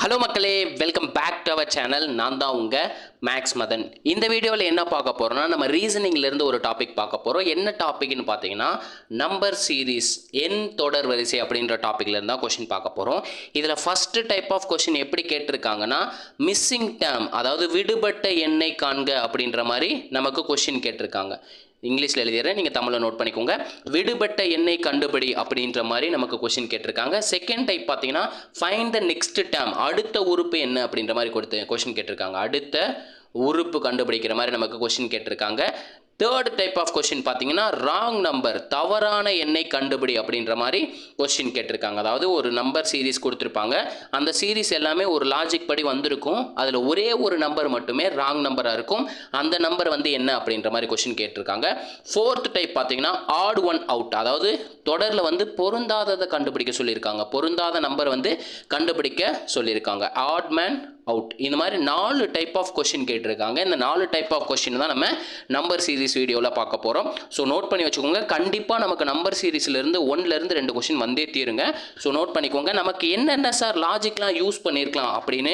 Hello மக்களே, welcome back to our channel. நான் தான் உங்கள் மேக்ஸ் மதன். இந்த வீடியோவில் என்ன பார்க்க போகிறோம்னா, நம்ம ரீசனிங்லேருந்து ஒரு டாபிக் பார்க்க போகிறோம். என்ன டாபிக்னு பார்த்தீங்கன்னா, நம்பர் சீரீஸ், எண் தொடர் வரிசை அப்படின்ற டாப்பிக்லேருந்து தான் கொஷின் பார்க்க போகிறோம். இதில் ஃபஸ்ட்டு டைப் ஆஃப் கொஷின் எப்படி கேட்டிருக்காங்கன்னா, மிஸ்ஸிங் டேர்ம், அதாவது விடுபட்ட எண்ணை காண்க அப்படின்ற மாதிரி நமக்கு கொஷின் கேட்டிருக்காங்க. இங்கிலீஷில் எழுதிடுறேன், நீங்கள் தமிழில் நோட் பண்ணிக்கோங்க. விடுபட்ட எண்ணை கண்டுபிடி அப்படின்ற மாதிரி நமக்கு கொஷின் கேட்டிருக்காங்க. செகண்ட் டைப் பார்த்தீங்கன்னா, ஃபைண்ட் த நெக்ஸ்ட் டேர்ம், அடுத்த உறுப்பு என்ன அப்படின்ற மாதிரி கொஷின் கேட்டிருக்காங்க. அடுத்த உறுப்பு கண்டுபிடிக்கிற மாதிரி நமக்கு கொஷின் கேட்டிருக்காங்க. தேர்ட் டைப் ஆஃப் கொஷின் பார்த்தீங்கன்னா, ராங் நம்பர், தவறான எண்ணை கண்டுபிடி அப்படின்ற மாதிரி கொஷின் கேட்டிருக்காங்க. அதாவது ஒரு நம்பர் சீரீஸ் கொடுத்துருப்பாங்க, அந்த சீரீஸ் எல்லாமே ஒரு லாஜிக் படி வந்திருக்கும், அதில் ஒரே ஒரு நம்பர் மட்டுமே ராங் நம்பராக இருக்கும், அந்த நம்பர் வந்து என்ன அப்படின்ற மாதிரி கொஷின் கேட்டிருக்காங்க. ஃபோர்த் டைப் பார்த்தீங்கன்னா, ஆட் ஒன் அவுட், அதாவது தொடரில் வந்து பொருந்தாததை கண்டுபிடிக்க சொல்லியிருக்காங்க, பொருந்தாத நம்பர் வந்து கண்டுபிடிக்க சொல்லியிருக்காங்க. Odd man out. இந்த மாதிரி 4 டைப் ஆஃப் கொஷின் கேட்டிருக்காங்க. இந்த 4 டைப் ஆஃப் கொஷின் தான் நம்ம நம்பர் சீரீஸ் வீடியோவில் பார்க்க போகிறோம். ஸோ நோட் பண்ணி வச்சுக்கோங்க. கண்டிப்பாக நமக்கு நம்பர் சீரீஸ்லேருந்து 1லேருந்து 2 கொஷின் வந்தே தீருங்க. ஸோ நோட் பண்ணிக்கோங்க. நமக்கு என்னென்ன சார் லாஜிக்லாம் யூஸ் பண்ணியிருக்கலாம் அப்படின்னு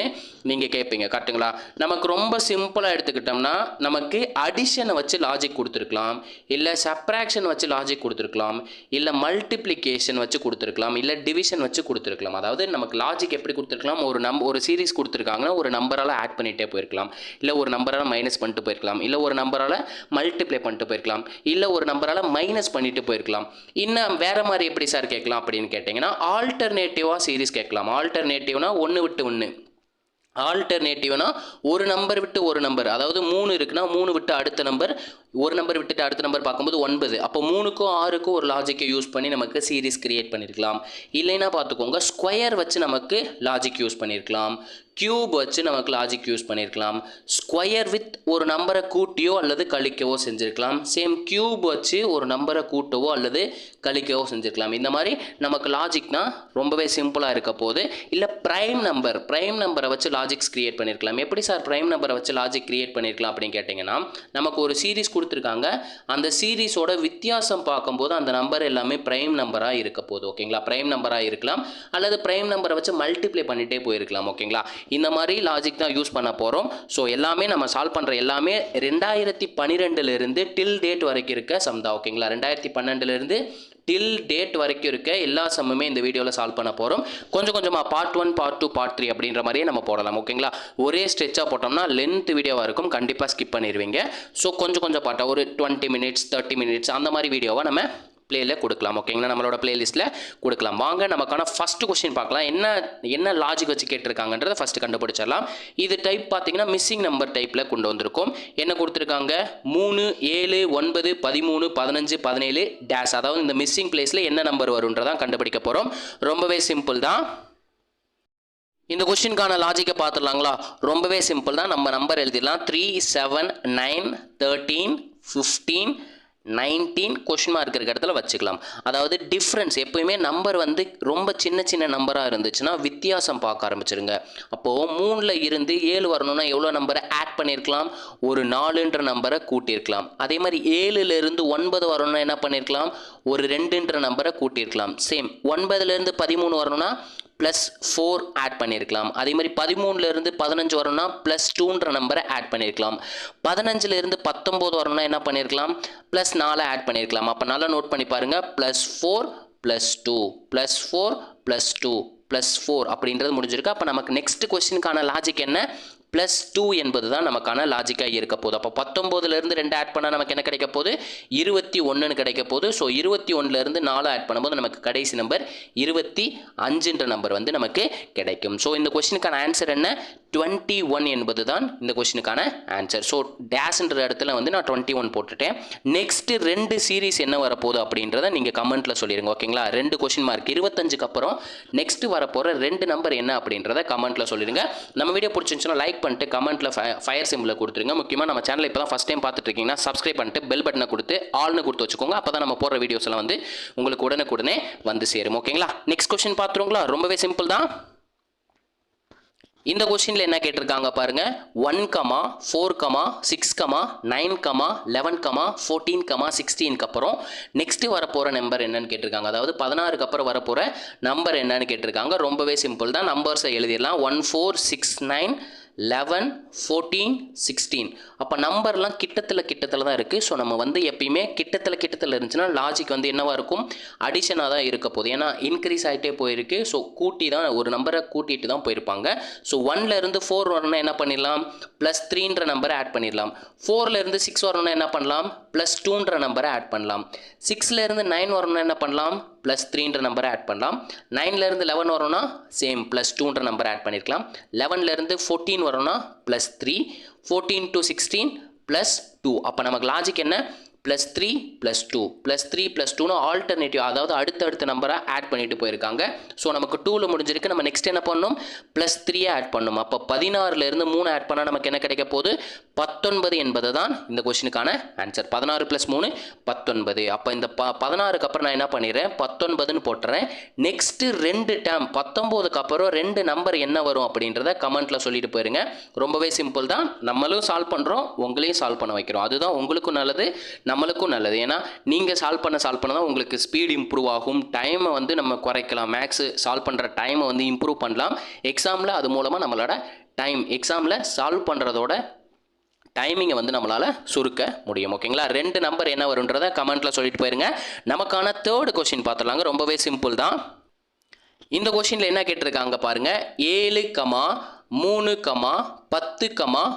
நீங்கள் கேட்பீங்க, கரெக்டுங்களா? நமக்கு ரொம்ப சிம்பிளாக எடுத்துக்கிட்டோம்னா, நமக்கு அடிஷனை வச்சு லாஜிக் கொடுத்துருக்கலாம், இல்லை சப்ராக்ஷன் வச்சு லாஜிக் கொடுத்துருக்கலாம், இல்லை மல்டிப்ளிகேஷன் வச்சு கொடுத்துருக்கலாம், இல்லை டிவிஷன் வச்சு கொடுத்துருக்கலாம். அதாவது நமக்கு லாஜிக் எப்படி கொடுத்துருக்கலாம், ஒரு சீரீஸ் கொடுத்துருக்காங்க, ஒரு நம்பரால் ஆட் பண்ணிகிட்டே போயிருக்கலாம், இல்லை ஒரு நம்பரால் மைனஸ் பண்ணிட்டு போயிருக்கலாம், இல்லை ஒரு நம்பரால் மல்டிப்ளை பண்ணிட்டு போயிருக்கலாம், இல்லை ஒரு நம்பரால் மைனஸ் பண்ணிட்டு போயிருக்கலாம். இன்னும் வேறு மாதிரி எப்படி சார் கேட்கலாம் அப்படின்னு கேட்டிங்கன்னா, ஆல்டர்னேட்டிவாக சீரீஸ் கேட்கலாம். ஆல்டர்னேட்டிவ்னா 1 விட்டு 1, ஆல்டர்னேட்டிவ்னா ஒரு நம்பர் விட்டு ஒரு நம்பர், அதாவது 3 இருக்குன்னா 3 விட்டு அடுத்த நம்பர், ஒரு நம்பர் விட்டுட்டு அடுத்த நம்பர் பார்க்கும்போது 9. அப்போ 3க்கும் 6க்கும் ஒரு லாஜிக்கை யூஸ் பண்ணி நமக்கு சீரீஸ் கிரியேட் பண்ணியிருக்கலாம். இல்லைன்னா பார்த்துக்கோங்க, ஸ்கொயர் வச்சு நமக்கு லாஜிக் யூஸ் பண்ணியிருக்கலாம், கியூப் வச்சு நமக்கு லாஜிக் யூஸ் பண்ணியிருக்கலாம், ஸ்கொயர் வித் ஒரு நம்பரை கூட்டியோ அல்லது கழிக்கவோ செஞ்சுருக்கலாம், சேம் கியூப் வச்சு ஒரு நம்பரை கூட்டவோ அல்லது கழிக்கவோ செஞ்சுருக்கலாம். இந்த மாதிரி நமக்கு லாஜிக்னா ரொம்பவே சிம்பிளாக இருக்க போது. இல்லை ப்ரைம் நம்பரை வச்சு லாஜிக்ஸ் கிரியேட் பண்ணியிருக்கலாம். எப்படி சார் ப்ரைம் நம்பரை வச்சு லாஜிக் கிரியேட் பண்ணியிருக்கலாம் அப்படின்னு கேட்டிங்கன்னா, நமக்கு ஒரு சீரீஸ் கொடுத்துருக்காங்க, அந்த சீரீஸோட வித்தியாசம் பார்க்கும்போது அந்த நம்பர் எல்லாமே ப்ரைம் நம்பராக இருக்க போகுது. ஓகேங்களா? ப்ரைம் நம்பராக இருக்கலாம், அல்லது ப்ரைம் நம்பரை வச்சு மல்டிப்ளை பண்ணிகிட்டே போயிருக்கலாம். ஓகேங்களா? இந்த மாதிரி லாஜிக் தான் யூஸ் பண்ண போகிறோம். ஸோ எல்லாமே நம்ம சால்வ் பண்ணுற எல்லாமே 2012லேருந்து டில் டேட் வரைக்கும் இருக்க சம் தான். ஓகேங்களா? 2012லேருந்து டில் டேட் வரைக்கும் இருக்க எல்லா சம்முமே இந்த வீடியோவில் சால்வ் பண்ண போகிறோம். கொஞ்சம் கொஞ்சமாக பார்ட் 1, பார்ட் 2, பார்ட் 3 அப்படின்ற மாதிரியே நம்ம போடலாம். ஓகேங்களா? ஒரே ஸ்ட்ரெச்சாக போட்டோம்னா லென்த் வீடியோவாக இருக்கும், கண்டிப்பாக ஸ்கிப் பண்ணிடுவீங்க. ஸோ கொஞ்சம் கொஞ்சம் பார்ட்டாக ஒரு 20 மினிட்ஸ் 30 மினிட்ஸ் அந்த மாதிரி வீடியோவை நம்ம பிளேயில் கொடுக்கலாம். ஓகேங்களா? நம்மளோட பிளேலிஸ்ட்டில் கொடுக்கலாம். வாங்க நமக்கான ஃபஸ்ட்டு கொஸ்டின் பார்க்கலாம். என்ன லாஜிக் வச்சு கேட்டிருக்காங்கன்றதை ஃபஸ்ட்டு கண்டுபிடிச்சிடலாம். இது டைப் பார்த்தீங்கன்னா மிஸ்ஸிங் நம்பர் டைப்பில் கொண்டு வந்திருக்கோம். என்ன கொடுத்துருக்காங்க? 3, 7, 9, 13, 15, 17 டேஷ், அதாவது இந்த மிஸ்ஸிங் பிளேஸில் என்ன நம்பர் வரும்ன்றதான் கண்டுபிடிக்க போகிறோம். ரொம்பவே சிம்பிள் தான். இந்த கொஸ்டினுக்கான லாஜிக்கை பார்த்துடலாங்களா? ரொம்பவே சிம்பிள் தான். நம்ம நம்பர் எழுதிடலாம். 3, 7, 9, 13, 15, 19 கொஸ்டின் மார்க் இருக்கிற இடத்துல வச்சுக்கலாம். அதாவது டிஃப்ரென்ஸ், எப்போயுமே நம்பர் வந்து ரொம்ப சின்ன சின்ன நம்பராக இருந்துச்சுன்னா வித்தியாசம் பார்க்க ஆரம்பிச்சிருங்க. அப்போது 3ல் இருந்து 7 வரணும்னா எவ்வளோ நம்பரை ஆட் பண்ணியிருக்கலாம்? ஒரு 4ன்ற நம்பரை கூட்டியிருக்கலாம். அதே மாதிரி 7லேருந்து 9 வரணும்னா என்ன பண்ணியிருக்கலாம்? ஒரு 2ன்ற நம்பரை கூட்டியிருக்கலாம். சேம் 9லேருந்து 13 வரணும்னா +4 ஆட் பண்ணியிருக்கலாம். அதே மாதிரி 13லேருந்து 15 வரணும்னா +2ன்ற நம்பரை ஆட் பண்ணியிருக்கலாம். 15லேருந்து 19 வரணும்னா என்ன பண்ணியிருக்கலாம்? +4 ஆட் பண்ணியிருக்கலாம். அப்போ நல்லா நோட் பண்ணி பாருங்கள். +4 +2 +4 +2 +4 அப்படின்றது முடிஞ்சிருக்கு. அப்போ நமக்கு நெக்ஸ்ட் கொஸ்டினுக்கான லாஜிக் என்ன? +2 என்பது தான் நமக்கான லாஜிக்காக இருக்க போகுது. அப்போ 19லேருந்து 2 ஆட் பண்ணால் நமக்கு என்ன கிடைக்க போகுது? 21ன்னு கிடைக்க போகுது. ஸோ 21லேருந்து 4 ஆட் பண்ணும்போது நமக்கு கடைசி நம்பர் 25ன்ற நம்பர் வந்து நமக்கு கிடைக்கும். ஸோ இந்த கொஸ்டினுக்கான ஆன்சர் என்ன? 21 என்பது தான் இந்த கொஸ்டினுக்கான ஆன்சர். ஸோ டேஷ்ன்ற இடத்துல வந்து நான் 21 போட்டுட்டேன். நெக்ஸ்ட்டு 2 சீரீஸ் என்ன வரப்போகுது அப்படின்றத நீங்கள் கமெண்ட்டில் சொல்லிடுங்க. ஓகேங்களா? 2 கொஸ்டின் மார்க் 25க்கு அப்புறம் நெக்ஸ்ட்டு வரப்போகிற 2 நம்பர் என்ன அப்படின்றத கமெண்ட்டில் சொல்லிடுங்க. நம்ம வீடியோ பிடிச்சிருந்துச்சுன்னா லைக் பண்ணிட்டு கமெண்ட்டில் ஃபயர் சிம்பிளை கொடுத்துருங்க. முக்கியமாக நம்ம சேனலை இப்போ தான் ஃபஸ்ட் டைம் பார்த்துட்டு இருக்கீங்கன்னா சப்ஸ்கிரைப் பண்ணிட்டு பெல் பட்டனை கொடுத்து ஆல்னு கொடுத்து வச்சுக்கோங்க. அப்போ தான் நம்ம போடுற வீடியோஸ் எல்லாம் வந்து உங்களுக்கு உடனே வந்து சேரும். ஓகேங்களா? நெக்ஸ்ட் கொஸ்டின் பார்த்துருங்களா? ரொம்பவே சிம்பிள் தான். இந்த கொஸ்டினில் என்ன கேட்டிருக்காங்க பாருங்க 1, 4, 6, 9, 11, 14, 16க்கு அப்புறம் நெக்ஸ்ட் வரப்போகிற நம்பர் என்னன்னு கேட்டிருக்காங்க. அதாவது 16க்கு அப்புறம் வரப்போகிற நம்பர் என்னன்னு கேட்டிருக்காங்க. ரொம்பவே சிம்பிள் தான், நம்பர்ஸை எழுதிடலாம். 1, 4, 6, 9, 11, 14, 16. அப்போ நம்பர்லாம் கிட்டத்தில் தான் இருக்குது. ஸோ நம்ம வந்து எப்பயுமே கிட்டத்தில் இருந்துச்சுன்னா லாஜிக் வந்து என்னவாக இருக்கும், அடிஷனாக தான் இருக்க போகுது. ஏன்னா இன்க்ரீஸ் ஆகிட்டே போயிருக்கு. ஸோ கூட்டி தான், ஒரு நம்பரை கூட்டிகிட்டு தான் போயிருப்பாங்க. ஸோ 1லேருந்து 4 வரணும்னா என்ன பண்ணிடலாம், +3ன்ற நம்பரை ஆட் பண்ணிடலாம். 4லேருந்து 6 வரணும்னா என்ன பண்ணலாம், +2ன்ற நம்பரை ஆட் பண்ணலாம். 6லேருந்து 9 வரணும்னா என்ன பண்ணலாம், +3ன்ற நம்பரை ஆட் பண்ணலாம். 9லேருந்து 11 வரும்னா சேம் +2ன்ற நம்பரை ஆட் பண்ணியிருக்கலாம். 11லேருந்து 14 வரும்னா +3, 14 to 16 +2. அப்போ நமக்கு லாஜிக் என்ன, +3 +2 +3 +2னு ஆல்டர்னேட்டிவ், அதாவது அடுத்தடுத்த நம்பரை ஆட் பண்ணிட்டு போயிருக்காங்க. ஸோ நமக்கு 2ல் முடிஞ்சிருக்கு. நம்ம நெக்ஸ்ட் என்ன பண்ணணும், +3 ஆட் பண்ணணும். அப்போ 16லேருந்து 3 ஆட் பண்ணால் நமக்கு என்ன கிடைக்க போகுது, 19 என்பது தான் இந்த கொஸ்டினுக்கான ஆன்சர். 16 + 3 19. அப்போ இந்த 16க்கு அப்புறம் நான் என்ன பண்ணிடுறேன், 19ன்னு போட்டுறேன். நெக்ஸ்ட்டு 2 டேர்ம் 19க்கு அப்புறம் 2 நம்பர் என்ன வரும் அப்படின்றத கமெண்ட்டில் சொல்லிட்டு போயிருங்க. ரொம்பவே சிம்பிள் தான், நம்மளும் சால்வ் பண்ணுறோம், உங்களையும் சால்வ் பண்ண வைக்கிறோம். அதுதான் உங்களுக்கும் நல்லது, நம்மளுக்கும் நல்லது. ஏன்னா நீங்கள் சால்வ் பண்ண தான் உங்களுக்கு ஸ்பீட் இம்ப்ரூவ் ஆகும், டைமை வந்து நம்ம குறைக்கலாம், மேக்ஸு சால்வ் பண்ணுற டைமை வந்து இம்ப்ரூவ் பண்ணலாம். எக்ஸாமில் அது மூலமாக நம்மளோட எக்ஸாமில் சால்வ் பண்ணுறதோட டைமிங்கை வந்து நம்மளால் சுருக்க முடியும். ஓகேங்களா, 2 நம்பர் என்ன வரும்ன்றதை கமெண்ட்டில் சொல்லிட்டு போயிருங்க. நமக்கான 3rd கொஸ்டின் பார்த்துடலாங்க. ரொம்பவே சிம்பிள் தான். இந்த கொஸ்டினில் என்ன கேட்டிருக்காங்க பாருங்க, 7, 3, 10,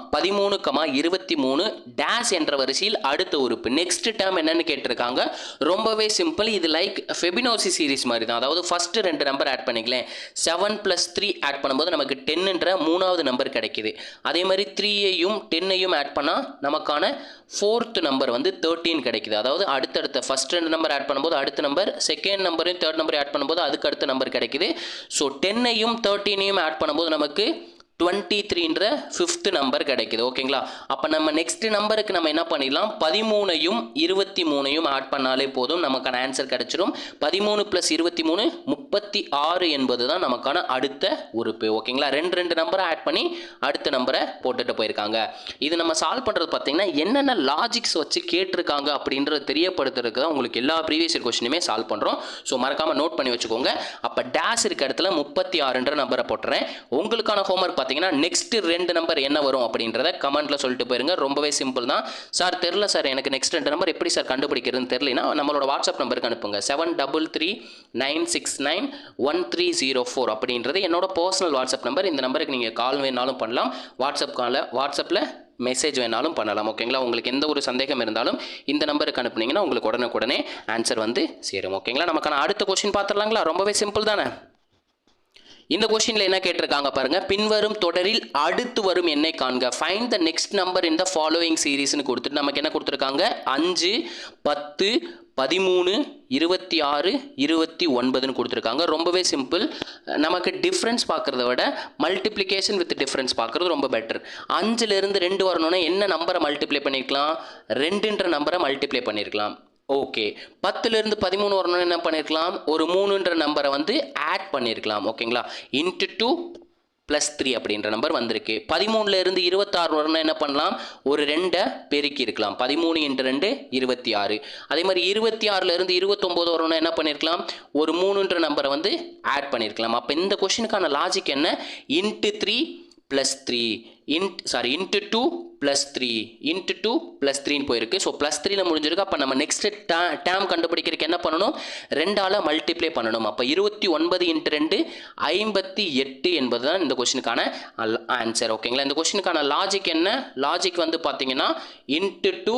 13, 23 டேஷ் என்ற வரிசையில் அடுத்த உறுப்பு. நெக்ஸ்ட் டேர்ம் என்னன்னு கேட்டிருக்காங்க. ரொம்பவே சிம்பிள், இது லைக் ஃபெபினோசி சீரிஸ் மாதிரி தான். அதாவது ஃபர்ஸ்ட் 2 நம்பர் ஆட் பண்ணிக்கலேன். 7 + 3 ஆட் பண்ணும்போது நமக்கு 10ன்ற 3வது நம்பர் கிடைக்குது. அதே மாதிரி 3ஐயும் 10ஐயும் ஆட் பண்ணால் நமக்கான 4th நம்பர் வந்து 13 கிடைக்குது. அதாவது அடுத்தடுத்த ஃபர்ஸ்ட் 2 நம்பர் ஆட் பண்ணும்போது அடுத்த நம்பர், செகண்ட் நம்பரையும் 3rd நம்பரையும் ஆட் பண்ணும்போது அதுக்கு அடுத்த நம்பர் கிடைக்குது. ஸோ 10ஐயும் 13ஐயும் ஆட் பண்ணும்போது நமக்கு 23ன்ற 5th நம்பர் கிடைக்குது. ஓகேங்களா, அப்போ நம்ம நெக்ஸ்ட் நம்பருக்கு நம்ம என்ன பண்ணிடலாம், 13ஐயும் 23ஐயும் ஆட் பண்ணாலே போதும், நமக்கான ஆன்சர் கிடைச்சிடும். 13 + 23 36 என்பது தான் நமக்கான அடுத்த உறுப்பு. ஓகேங்களா, 2 நம்பரை ஆட் பண்ணி அடுத்த நம்பரை போட்டுட்டு போயிருக்காங்க. இது நம்ம சால்வ் பண்ணுறது பார்த்தீங்கன்னா என்னென்ன லாஜிக்ஸ் வச்சு கேட்டிருக்காங்க அப்படின்றது தெரியப்படுத்துறதுக்கு தான் உங்களுக்கு எல்லா ப்ரீவியஸ் இயர் கொஸ்டினுமே சால்வ் பண்ணுறோம். ஸோ மறக்காமல் நோட் பண்ணி வச்சுக்கோங்க. அப்போ டேஷ் இருக்க இடத்துல 36ன்ற நம்பரை போட்டுறேன். உங்களுக்கான ஹோம்ஒர்க் பார்த்தீங்கன்னா நெக்ஸ்ட் 2 நம்பர் என்ன வரும் அப்படின்றத கமெண்ட்ல சொல்லிட்டு போயிருங்க. ரொம்பவே சிம்பிள் தான். சார் தெரியல சார், எனக்கு நெக்ஸ்ட் 2 நம்பர் எப்படி சார் கண்டுபிடிக்கிறதுன்னு தெரியலனா நம்மளோட வாட்ஸ்அப் நம்பருக்கு அனுப்புங்க. 7339691304 அப்படின்றது என்னோட பர்சனல் வாட்ஸ்அப் நம்பர். இந்த நம்பருக்கு நீங்கள் கால் வேணாலும் பண்ணலாம், வாட்ஸ்அப்பில் மெசேஜ் வேணாலும் பண்ணலாம். ஓகேங்களா, உங்களுக்கு எந்த ஒரு சந்தேகம் இருந்தாலும் இந்த நம்பருக்கு அனுப்புனீங்கன்னா உங்களுக்கு உடனே ஆன்சர் வந்து சேரும். ஓகேங்களா, நமக்கான அடுத்த கொஸ்டின் பார்த்துடலாங்களா. ரொம்பவே சிம்பிள் தானே. இந்த கொஸ்டினில் என்ன கேட்டிருக்காங்க பாருங்க, பின்வரும் தொடரில் அடுத்து வரும் எண்ணை காண்க. Find the next number in the following சீரீஸ்னு கொடுத்துட்டு நமக்கு என்ன கொடுத்துருக்காங்க, 5, 10, 13, 26, 29ன்னு கொடுத்துருக்காங்க. ரொம்பவே சிம்பிள். நமக்கு டிஃப்ரென்ஸ் பார்க்குறத விட மல்டிப்ளிகேஷன் வித் டிஃப்ரென்ஸ் பார்க்குறது ரொம்ப பெட்டர். 5லேருந்து 2 வரணும்னா என்ன நம்பரை மல்டிப்ளை பண்ணியிருக்கலாம், 2ன்ற நம்பரை மல்டிப்ளை பண்ணியிருக்கலாம். ஓகே, 10லேருந்து 13 வரணும்னு என்ன பண்ணியிருக்கலாம், ஒரு 3ன்ற நம்பரை வந்து ஆட் பண்ணியிருக்கலாம். ஓகேங்களா, இன்ட்டு 2 + 3 அப்படின்ற நம்பர் வந்திருக்கு. 13லேருந்து 26 வரணும்னா என்ன பண்ணலாம், ஒரு 2 பெருக்கி இருக்கலாம். 13 × 2 26. அதே மாதிரி 26லேருந்து 29 வரணும்னா என்ன பண்ணியிருக்கலாம், ஒரு 3ன்ற நம்பரை வந்து ஆட் பண்ணியிருக்கலாம். அப்போ இந்த கொஸ்டினுக்கான லாஜிக் என்ன, இன்ட்டு 3 + 3 இன்ட்டு 2 + 3 இன்ட்டு 2 + 3ன்னு போயிருக்கு. ஸோ +3ல முடிஞ்சிருக்கு. அப்போ நம்ம நெக்ஸ்ட் டேர்ம் கண்டுபிடிக்கிறதுக்கு என்ன பண்ணணும், 2ஆல் மல்டிப்ளை பண்ணணும். அப்போ 29 × 2 58 என்பது தான் இந்த கொஸ்டினுக்கான ஆன்சர். ஓகேங்களா, இந்த கொஸ்டினுக்கான லாஜிக் என்ன, லாஜிக் வந்து பார்த்தீங்கன்னா இன்ட்டு 2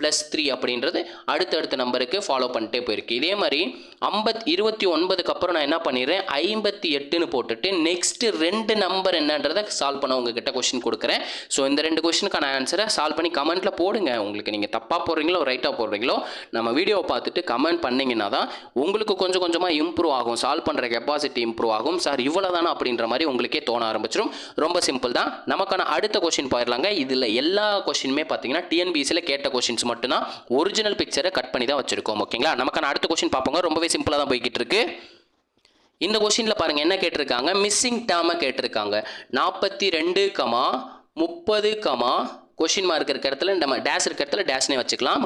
+ 3 அப்படின்றது அடுத்தடுத்த நம்பருக்கு ஃபாலோ பண்ணிட்டே போயிருக்கு. இதே மாதிரி 29க்கு அப்புறம் நான் என்ன பண்ணிடுறேன், 58ன்னு போட்டுட்டு நெக்ஸ்ட் 2 நம்பர் என்னன்றதை சால்வ் பண்ண உங்ககிட்ட கொஸ்டின் கொடுக்குறேன். ஸோ இந்த 2 கொஸ்டினுக்கான ஆன்சரை சால்வ் பண்ணி கமெண்ட்ல போடுங்க. உங்களுக்கு நீங்கள் தப்பாக போடுறீங்களோ ரைட்டாக போடுறீங்களோ நம்ம வீடியோவை பார்த்துட்டு கமெண்ட் பண்ணிங்கன்னா தான் உங்களுக்கு கொஞ்சம் கொஞ்சமாக இம்ப்ரூவ் ஆகும், சால்வ் பண்ணுற கெப்பாசிட்டி இம்ப்ரூவ் ஆகும். சார் இவ்வளோ தானே அப்படின்ற மாதிரி உங்களுக்கே தோண ஆரம்பிச்சிடும். ரொம்ப சிம்பிள் தான். நமக்கான அடுத்த கொஸ்டின் போயிடலாங்க. இதில் எல்லா கொஸ்டினுமே பார்த்தீங்கன்னா டிஎன்பிஎஸ்சியில் கேட்ட கொஸ்டின்ஸ் மட்டும்தான், ஒரிஜினல் பிக்சரை கட் பண்ணி தான் வச்சிருக்கோம். ஓகேங்களா, நமக்கான அடுத்த கொஸ்டின் பார்ப்போங்க. ரொம்பவே சிம்பிளாக தான் போய்கிட்டு இருக்கு. இந்த கொஸ்டினில் பாருங்கள் என்ன கேட்டிருக்காங்க, மிஸ்ஸிங் டேர்மை கேட்டிருக்காங்க. 42, 30, கொஷின் மார்க் இருக்கிற இடத்துல நம்ம டேஷ் இருக்கிற இடத்துல டேஷ்னே வச்சுக்கலாம்,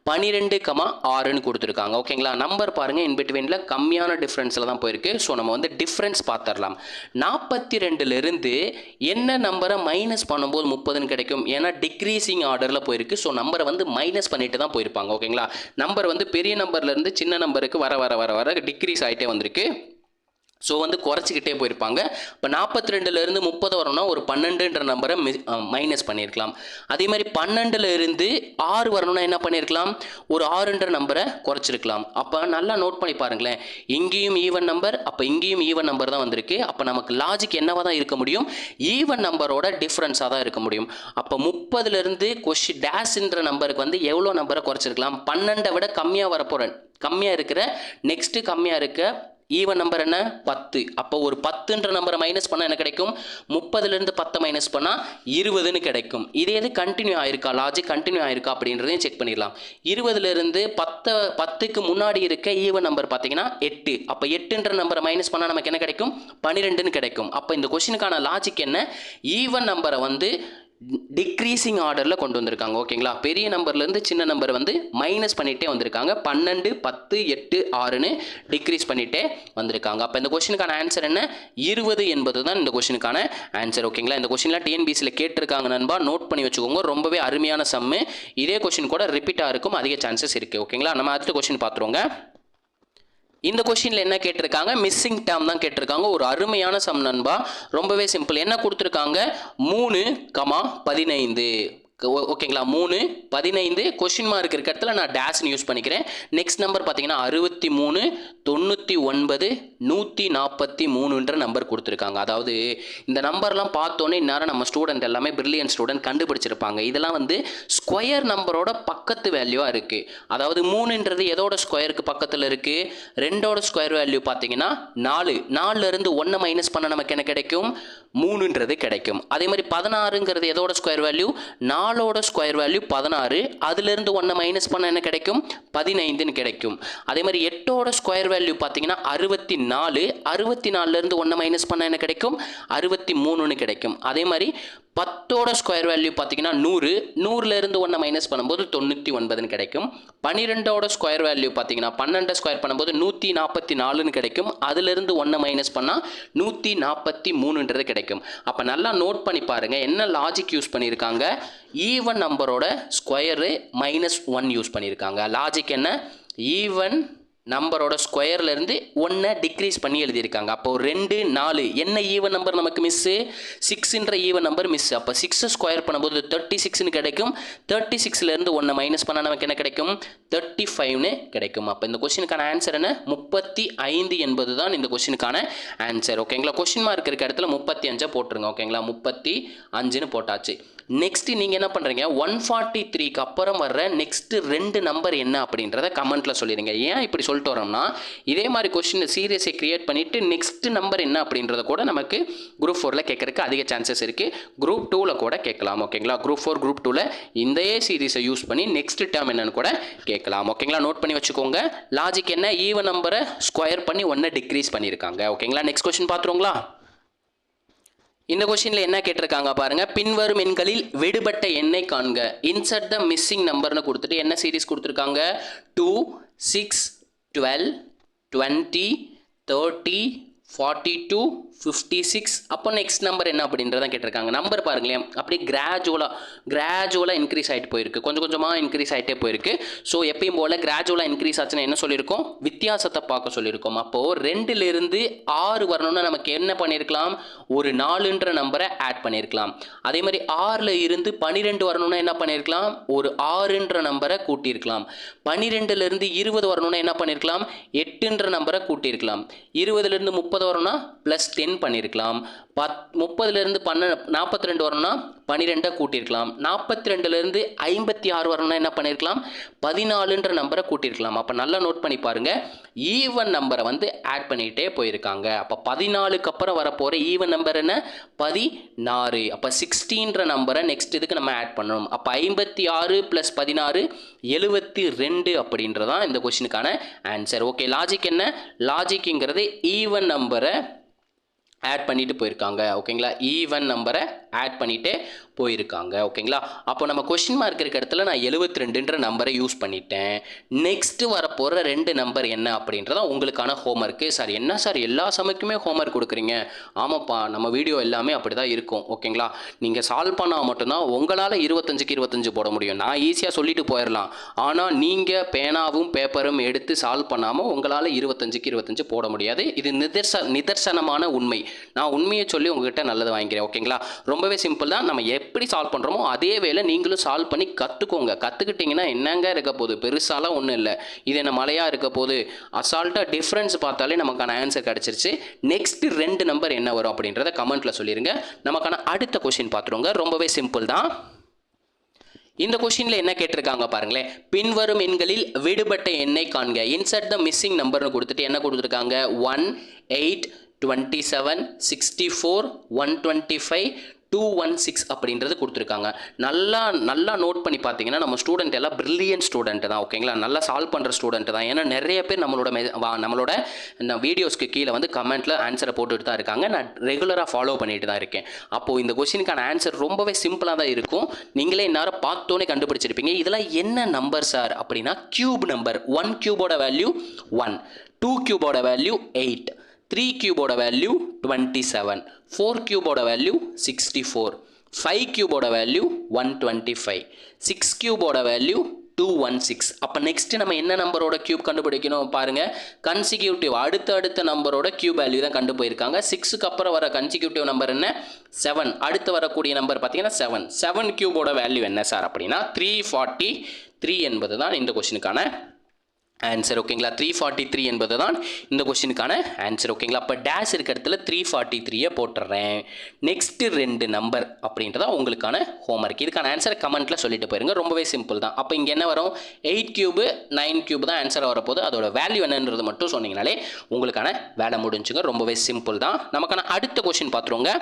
12, 6ன்னு கொடுத்துருக்காங்க. ஓகேங்களா. நம்பர் பாருங்கள் இன்பிட்வீனில் கம்மியான டிஃப்ரென்ஸில் தான் போயிருக்கு. ஸோ நம்ம வந்து டிஃப்ரென்ஸ் பார்த்துடலாம். 42லேருந்து என்ன நம்பரை மைனஸ் பண்ணும்போது 30ன்னு கிடைக்கும். ஏன்னா டிக்ரீசிங் ஆர்டரில் போயிருக்கு. ஸோ நம்பரை வந்து மைனஸ் பண்ணிட்டு தான் போயிருப்பாங்க. ஓகேங்களா. நம்பர் வந்து பெரிய நம்பர்லேருந்து சின்ன நம்பருக்கு வர வர வர வர டிக்ரீஸ் ஆகிட்டே வந்திருக்கு. ஸோ வந்து குறைச்சிக்கிட்டே போயிருப்பாங்க. இப்போ 42லேருந்து 30 வரணும்னா ஒரு 12ன்ற நம்பரை மைனஸ் பண்ணியிருக்கலாம். அதே மாதிரி 12லேருந்து 6 வரணும்னா என்ன பண்ணியிருக்கலாம், ஒரு 6ன்ற நம்பரை குறைச்சிருக்கலாம். அப்போ நல்லா நோட் பண்ணி பாருங்களேன், இங்கேயும் ஈவன் நம்பர், அப்போ இங்கேயும் ஈவன் நம்பர் தான் வந்திருக்கு. அப்போ நமக்கு லாஜிக் என்னவாக தான் இருக்க முடியும், ஈவன் நம்பரோட டிஃப்ரென்ஸாக தான் இருக்க முடியும். அப்போ 30லேருந்து டேஷ்ன்ற நம்பருக்கு வந்து எவ்வளோ நம்பரை குறைச்சிருக்கலாம், 12 விட கம்மியாக வரப்போகிறேன், கம்மியாக இருக்கிற நெக்ஸ்ட்டு கம்மியாக இருக்க ஈவன் நம்பர் என்ன 10. அப்போ ஒரு 10ன்ற நம்பரை மைனஸ் பண்ணால் என்ன கிடைக்கும், 30லேருந்து 10 மைனஸ் பண்ணால் 20ன்னு கிடைக்கும். இதே இது கண்டினியூ ஆயிருக்கா, லாஜிக் கண்டினியூ ஆயிருக்கா அப்படின்றதையும் செக் பண்ணிடலாம். 20லேருந்து 10க்கு முன்னாடி இருக்க ஈவன் நம்பர் பார்த்தீங்கன்னா 8. அப்போ 8ன்ற நம்பரை மைனஸ் பண்ணால் நமக்கு என்ன கிடைக்கும், 12ன்னு கிடைக்கும். அப்போ இந்த கொஸ்டினுக்கான லாஜிக் என்ன, ஈவன் நம்பரை வந்து டிக்ரீசிங் ஆர்டரில் கொண்டு வந்திருக்காங்க. ஓகேங்களா. பெரிய நம்பர்லேருந்து சின்ன நம்பர் வந்து மைனஸ் பண்ணிகிட்டே வந்திருக்காங்க. 12, 10, 8, 6ன்னு டிக்ரீஸ் பண்ணிகிட்டே வந்திருக்காங்க. அப்போ இந்த கொஸ்டினுக்கான ஆன்சர் என்ன, 20 என்பது தான் இந்த கொஸ்டினுக்கான ஆன்சர். ஓகேங்களா. இந்த கொஸ்டின்லாம் டிஎன்பிசியில் கேட்டிருக்காங்க நண்பா, நோட் பண்ணி வச்சுக்கோங்க. ரொம்பவே அருமையான சம்மு. இதே கொஸ்டின் கூட ரிப்பீட்டாக இருக்கும், அதிக சான்சஸ் இருக்குது. ஓகேங்களா. நம்ம அடுத்த கொஸ்டின் பார்த்துருவோங்க. இந்த கொஸ்டினில் என்ன கேட்டிருக்காங்க, மிஸ்ஸிங் டேர்ம் தான் கேட்டிருக்காங்க. ஒரு அருமையான சம் நண்பா, ரொம்பவே சிம்பிள். என்ன கொடுத்துருக்காங்க, 3, 15. ஓகேங்களா. 3, 15 கொஸ்டின் மார்க் இருக்கிற இடத்துல நான் டேஷ்னு யூஸ் பண்ணிக்கிறேன். நெக்ஸ்ட் நம்பர் பார்த்தீங்கன்னா 63, 99, 143ன்ற நம்பர் கொடுத்துருக்காங்க. அதாவது இந்த நம்பர்லாம் பார்த்தோன்னே இந்நேரம் நம்ம ஸ்டூடெண்ட் எல்லாமே பிரில்லியன்ட் ஸ்டூடெண்ட் கண்டுபிடிச்சிருப்பாங்க. இதெல்லாம் வந்து ஸ்கொயர் நம்பரோட பக்கத்து வேல்யூவாக இருக்குது. அதாவது 3ன்றது எதோட ஸ்கொயருக்கு பக்கத்தில் இருக்குது, 2ஓட ஸ்கொயர் வேல்யூ பார்த்தீங்கன்னா 4. 4லேருந்து 1 மைனஸ் பண்ண நமக்கு என்ன கிடைக்கும், 3ன்றது கிடைக்கும். அதே மாதிரி 16ங்கிறது எதோட ஸ்கொயர் வேல்யூ, 4ஓட ஸ்கொயர் வேல்யூ 16. அதிலிருந்து 1 மைனஸ் பண்ண என்ன கிடைக்கும், 15ன்னு கிடைக்கும். அதே மாதிரி 8ஓட ஸ்கொயர் வேல்யூ பார்த்தீங்கன்னா 64. 64லேருந்து 1 மைனஸ் பண்ண என்ன கிடைக்கும், 63ன்னு கிடைக்கும். அதே மாதிரி 10ஓட ஸ்கொயர் வேல்யூ பார்த்தீங்கன்னா 100. 100லேருந்து 1 மைனஸ் பண்ணும்போது 99ன்னு கிடைக்கும். 12ஓட ஸ்கொயர் வேல்யூ பார்த்தீங்கன்னா 12 ஸ்கொயர் பண்ணும்போது 144ன்னு கிடைக்கும். அதிலிருந்து 1 மைனஸ் பண்ணால் 143ன்றது கிடைக்கும். அப்போ நல்லா நோட் பண்ணி பாருங்கள், என்ன லாஜிக் யூஸ் பண்ணியிருக்காங்க, ஈவன் நம்பரோட ஸ்கொயரு -1 யூஸ் பண்ணியிருக்காங்க. லாஜிக் என்ன, ஈவன் நம்பரோட ஸ்கொயர்லேருந்து 1 டிக்ரீஸ் பண்ணி எழுதியிருக்காங்க. அப்போது 2, 4 என்ன ஈவன் நம்பர் நமக்கு மிஸ்ஸு, 6ன்ற ஈவன் நம்பர் மிஸ். அப்போ 6 ஸ்கொயர் பண்ணும்போது 36ன்னு கிடைக்கும். 36லேருந்து 1 மைனஸ் பண்ணால் நமக்கு என்ன கிடைக்கும், 35ன்னு கிடைக்கும். அப்போ இந்த கொஸ்டினுக்கான ஆன்சர் என்ன, 35 என்பது தான் இந்த கொஸ்டினுக்கான ஆன்சர். ஓகேங்களா. கொஸ்டின் மார்க் இருக்க இடத்துல 35 போட்டுருங்க. ஓகேங்களா. 35ன்னு போட்டாச்சு. நெக்ஸ்ட்டு நீங்கள் என்ன பண்ணுறீங்க, 143க்கு அப்புறம் வர்ற நெக்ஸ்ட்டு 2 நம்பர் என்ன அப்படின்றத கமெண்ட்டில் சொல்லிடுங்க. ஏன் இப்படி சொல்லிட்டு வரோம்னா, இதே மாதிரி கொஸ்டின் சீரியஸை கிரியேட் பண்ணிவிட்டு நெக்ஸ்ட் நம்பர் என்ன அப்படின்றத கூட நமக்கு குரூப் 4ல் கேட்கறதுக்கு அதிக சான்சஸ் இருக்குது. குரூப் 2ல் கூட கேட்கலாம். ஓகேங்களா. குரூப் 4, குரூப் 2ல் இந்த சீரீஸை யூஸ் பண்ணி நெக்ஸ்ட் டேர்ம் என்னன்னு கூட கேட்கலாம். ஓகேங்களா. நோட் பண்ணி வச்சுக்கோங்க. லாஜிக் என்ன, ஈவன் நம்பரை ஸ்கொயர் பண்ணி 1 டிக்ரீஸ் பண்ணியிருக்காங்க. ஓகேங்களா. நெக்ஸ்ட் கொஸ்டின் பார்த்துருங்களா. இந்த கொஸ்டினில் என்ன கேட்டிருக்காங்க பாருங்க, பின்வரும் எண்களில் விடுபட்ட எண்ணை காண்க. இன்சர்ட் த மிஸ்ஸிங் நம்பர்னு கொடுத்துட்டு என்ன சீரிஸ் கொடுத்துருக்காங்க, 2, 6, 12, 20, 30, 42, 56. அப்போ நெக்ஸ்ட் நம்பர் என்ன அப்படின்றத கேட்டிருக்காங்க. நம்பர் பாருங்களேன், அப்படியே கிராஜுவலாக இன்க்ரீஸ் ஆகிட்டு போயிருக்கு, கொஞ்சம் கொஞ்சமாக இன்க்ரீஸ் ஆகிட்டே போயிருக்கு. ஸோ எப்பயும் போல் கிராஜுவலாக இன்க்ரீஸ் ஆச்சுன்னா என்ன சொல்லியிருக்கோம், வித்தியாசத்தை பார்க்க சொல்லியிருக்கோம். அப்போது 2லேருந்து 6 வரணும்னா நமக்கு என்ன பண்ணியிருக்கலாம், ஒரு 4ன்ற நம்பரை ஆட் பண்ணியிருக்கலாம். அதே மாதிரி 6ல் இருந்து 12 வரணும்னா என்ன பண்ணியிருக்கலாம், ஒரு 6ன்ற நம்பரை கூட்டியிருக்கலாம். 12லேருந்து 20 வரணும்னா என்ன பண்ணியிருக்கலாம், 8ன்ற நம்பரை கூட்டியிருக்கலாம். 20லேருந்து 30 வரணும்னா +10 பண்ணியிருக்கலாம். 30லேருந்து 42 வரணும்னா 12 கூட்டியிருக்கலாம். 42லேருந்து 56 வரணும்னா என்ன பண்ணியிருக்கலாம், 14ன்ற நம்பரை கூட்டியிருக்கலாம். அப்போ நல்லா நோட் பண்ணி பாருங்கள், ஈவன் நம்பரை வந்து ஆட் பண்ணிகிட்டே போயிருக்காங்க. அப்போ 14க்கு அப்புறம் வரப்போகிற ஈவன் நம்பர் என்ன, 16. அப்போ 16ன்ற நம்பரை நெக்ஸ்ட் இதுக்கு நம்ம ஆட் பண்ணணும். அப்போ 56 + 16 72 அப்படின்றதான் இந்த கொஸ்டினுக்கான ஆன்சர். ஓகே, லாஜிக் என்ன, லாஜிக்ங்கிறது ஈவன் நம்பரை ஆட் பண்ணிட்டு போயிருக்காங்க. ஓகேங்களா, ஈவன் நம்பரை ஆட் பண்ணிட்டு போயிருக்காங்க. ஓகேங்களா, அப்போ நம்ம கொஸ்டின் மார்க் இருக்க இடத்துல நான் 72ன்ற நம்பரை யூஸ் பண்ணிட்டேன். நெக்ஸ்ட் வரப்போகிற 2 நம்பர் என்ன அப்படின்றதான் உங்களுக்கான ஹோம்ஒர்க்கு. சார் என்ன சார் எல்லா சமயக்குமே ஹோம்ஒர்க் கொடுக்குறீங்க? ஆமாப்பா, நம்ம வீடியோ எல்லாமே அப்படி தான் இருக்கும். ஓகேங்களா, நீங்கள் சால்வ் பண்ணால் மட்டும்தான் உங்களால் 25க்கு 25 போட முடியும். நான் ஈஸியாக சொல்லிட்டு போயிடலாம், ஆனால் நீங்கள் பேனாவும் பேப்பரும் எடுத்து சால்வ் பண்ணாமல் உங்களால் 25க்கு 25 போட முடியாது. இது நிதர்சனமான உண்மை. நான் உண்மையை சொல்லி உங்ககிட்ட நல்லது வாங்கிக்கிறேன். ஓகேங்களா, ரொம்பவே சிம்பிள் தான். நம்ம எப்படி சால்வ் பண்ணுறோமோ அதே வேளை நீங்களும் சால்வ் பண்ணி கற்றுக்கோங்க. கற்றுக்கிட்டிங்கன்னா என்னங்க இருக்க போகுது, பெருசாலாம் ஒன்றும் இல்லை. இது என்ன மலையாக இருக்க போகுது, அசால்ட்டாக டிஃப்ரென்ஸ் பார்த்தாலே நமக்கான ஆன்சர் கிடச்சிருச்சு. நெக்ஸ்ட் 2 நம்பர் என்ன வரும் அப்படின்றத கமெண்ட்டில் சொல்லிடுங்க. நமக்கான அடுத்த கொஸ்டின் பார்த்துருவோங்க. ரொம்பவே சிம்பிள் தான். இந்த கொஸ்டினில் என்ன கேட்டிருக்காங்க பாருங்களேன், பின்வரும் எண்களில் விடுபட்ட எண்ணை காண்க. இன்சர்ட் த மிஸ்ஸிங் நம்பர்னு கொடுத்துட்டு என்ன கொடுத்துருக்காங்க, 1, 8, 27, 64, 125, 216 அப்படின்றது கொடுத்துருக்காங்க. நல்லா நோட் பண்ணி பார்த்தீங்கன்னா நம்ம ஸ்டூடெண்ட் எல்லாம் பிரில்லியன்ட் ஸ்டூடெண்ட் தான். ஓகேங்களா, நல்லா சால்வ் பண்ணுற ஸ்டூடெண்ட் தான். ஏன்னா நிறைய பேர் நம்மளோட வீடியோஸ்க்கு கீழே வந்து கமெண்ட்டில் ஆன்சரை போட்டுட்டு தான் இருக்காங்க. நான் ரெகுலராக ஃபாலோ பண்ணிட்டு தான் இருக்கேன். அப்போது இந்த கொஸ்டினுக்கான ஆன்சர் ரொம்பவே சிம்பிளாக தான் இருக்கும். நீங்களே இந்நேரம் பார்த்தோன்னே கண்டுபிடிச்சிருப்பீங்க. இதெல்லாம் என்ன நம்பர் சார் அப்படின்னா, கியூப் நம்பர். 1 கியூபோட வேல்யூ 1, 2 கியூபோட வேல்யூ 8, 3 கியூபோட வேல்யூ 27, 4 கியூபோட வேல்யூ 64, 5 கியூபோட வேல்யூ 125, 6 கியூபோட வேல்யூ 216. அப்போ நெக்ஸ்ட் நம்ம என்ன நம்பரோட கியூப் கண்டுபிடிக்கணும் பாருங்க, கன்சிக்யூட்டிவ் அடுத்த நம்பரோட கியூப் வேல்யூ தான் கண்டு போயிருக்காங்க. 6க்கு அப்புறம் வர கன்சிக்யூட்டிவ் நம்பர் என்ன, 7. அடுத்து வரக்கூடிய நம்பர் பார்த்தீங்கன்னா 7. 7 கியூபோட வேல்யூ என்ன சார் அப்படின்னா 343 என்பது தான் இந்த கொஸ்டினுக்கான ஆன்சர். ஓகேங்களா, 343 என்பது தான் இந்த கொஸ்டினுக்கான ஆன்சர். ஓகேங்களா, அப்போ டேஷ் இருக்க இடத்துல 343 போட்டுறேன். நெக்ஸ்ட் 2 நம்பர் அப்படின்றதா உங்களுக்கான ஹோம்ஒர்க். இதுக்கான ஆன்சர் கமெண்ட்டில் சொல்லிட்டு போயிருங்க. ரொம்பவே சிம்பிள் தான். அப்போ இங்கே என்ன வரும், 8 கியூபு 9 கியூப் தான் ஆன்சர் வரப்போது. அதோட வேல்யூ என்னன்றது மட்டும் சொன்னீங்கனாலே உங்களுக்கான வேலை முடிஞ்சுங்க. ரொம்பவே சிம்பிள் தான். நமக்கான அடுத்த கொஸ்டின் பார்த்துருவோங்க.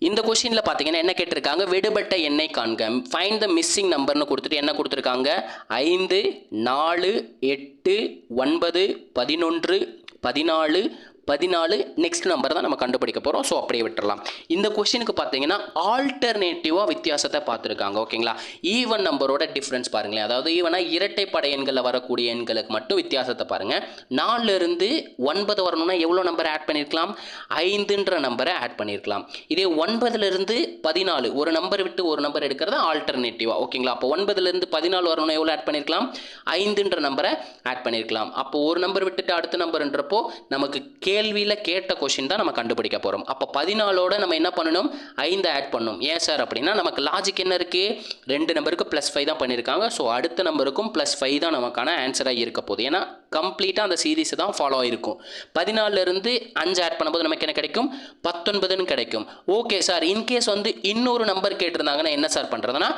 இந்த கொஸ்டினில் பார்த்தீங்கன்னா என்ன கேட்டிருக்காங்க, விடுபட்ட எண்ணை காண்க. ஃபைண்ட் த மிஸ்ஸிங் நம்பர்னு கொடுத்துட்டு என்ன கொடுத்துருக்காங்க, 5, 4, 8, 9, 11, 14, 14. நெக்ஸ்ட் நம்பர் தான் நம்ம கண்டுபிடிக்க போகிறோம். ஸோ அப்படியே விட்டுறலாம். இந்த கொஸ்டினுக்கு பார்த்தீங்கன்னா ஆல்டர்னேட்டிவாக வித்தியாசத்தை பார்த்துருக்காங்க. ஓகேங்களா, ஈவன் நம்பரோட டிஃப்ரென்ஸ் பாருங்களேன். அதாவது ஈவனாக இரட்டைப்படை எண்களில் வரக்கூடிய எண்களுக்கு மட்டும் வித்தியாசத்தை பாருங்கள். 4லேருந்து 9 வரணும்னா எவ்வளோ நம்பரை ஆட் பண்ணியிருக்கலாம், 5ன்ற நம்பரை ஆட் பண்ணியிருக்கலாம். இதே 9லேருந்து 14 ஒரு நம்பர் விட்டு ஒரு நம்பர் எடுக்கிறது ஆல்டர்னேட்டிவாக. ஓகேங்களா, அப்போ 9லேருந்து 14 வரணும்னா எவ்வளோ ஆட் பண்ணியிருக்கலாம், 5ன்ற நம்பரை ஆட் பண்ணியிருக்கலாம். அப்போ ஒரு நம்பர் விட்டுட்டு அடுத்த நம்பர்ன்றப்போ நமக்கு கேள்வியில் கேட்ட கொஸ்டின் தான் நம்ம கண்டுபிடிக்க போகிறோம். அப்போ 14ஓட நம்ம என்ன பண்ணணும், 5 ஆட் பண்ணணும். ஏன் சார் அப்படின்னா நமக்கு லாஜிக் என்ன இருக்குது, 2 நம்பருக்கு +5 தான் பண்ணியிருக்காங்க. ஸோ அடுத்த நம்பருக்கும் +5 தான் நமக்கான ஆன்சராக இருக்க போகுது. ஏன்னா கம்ப்ளீட்டாக அந்த சீரீஸ் தான் ஃபாலோ ஆகிருக்கும். 14லேருந்து 5 ஆட் பண்ணும்போது நமக்கு என்ன கிடைக்கும், 19ன்னு கிடைக்கும். ஓகே சார், இன்கேஸ் வந்து இன்னொரு நம்பர் கேட்டிருந்தாங்கன்னா என்ன சார் பண்ணுறதுன்னா,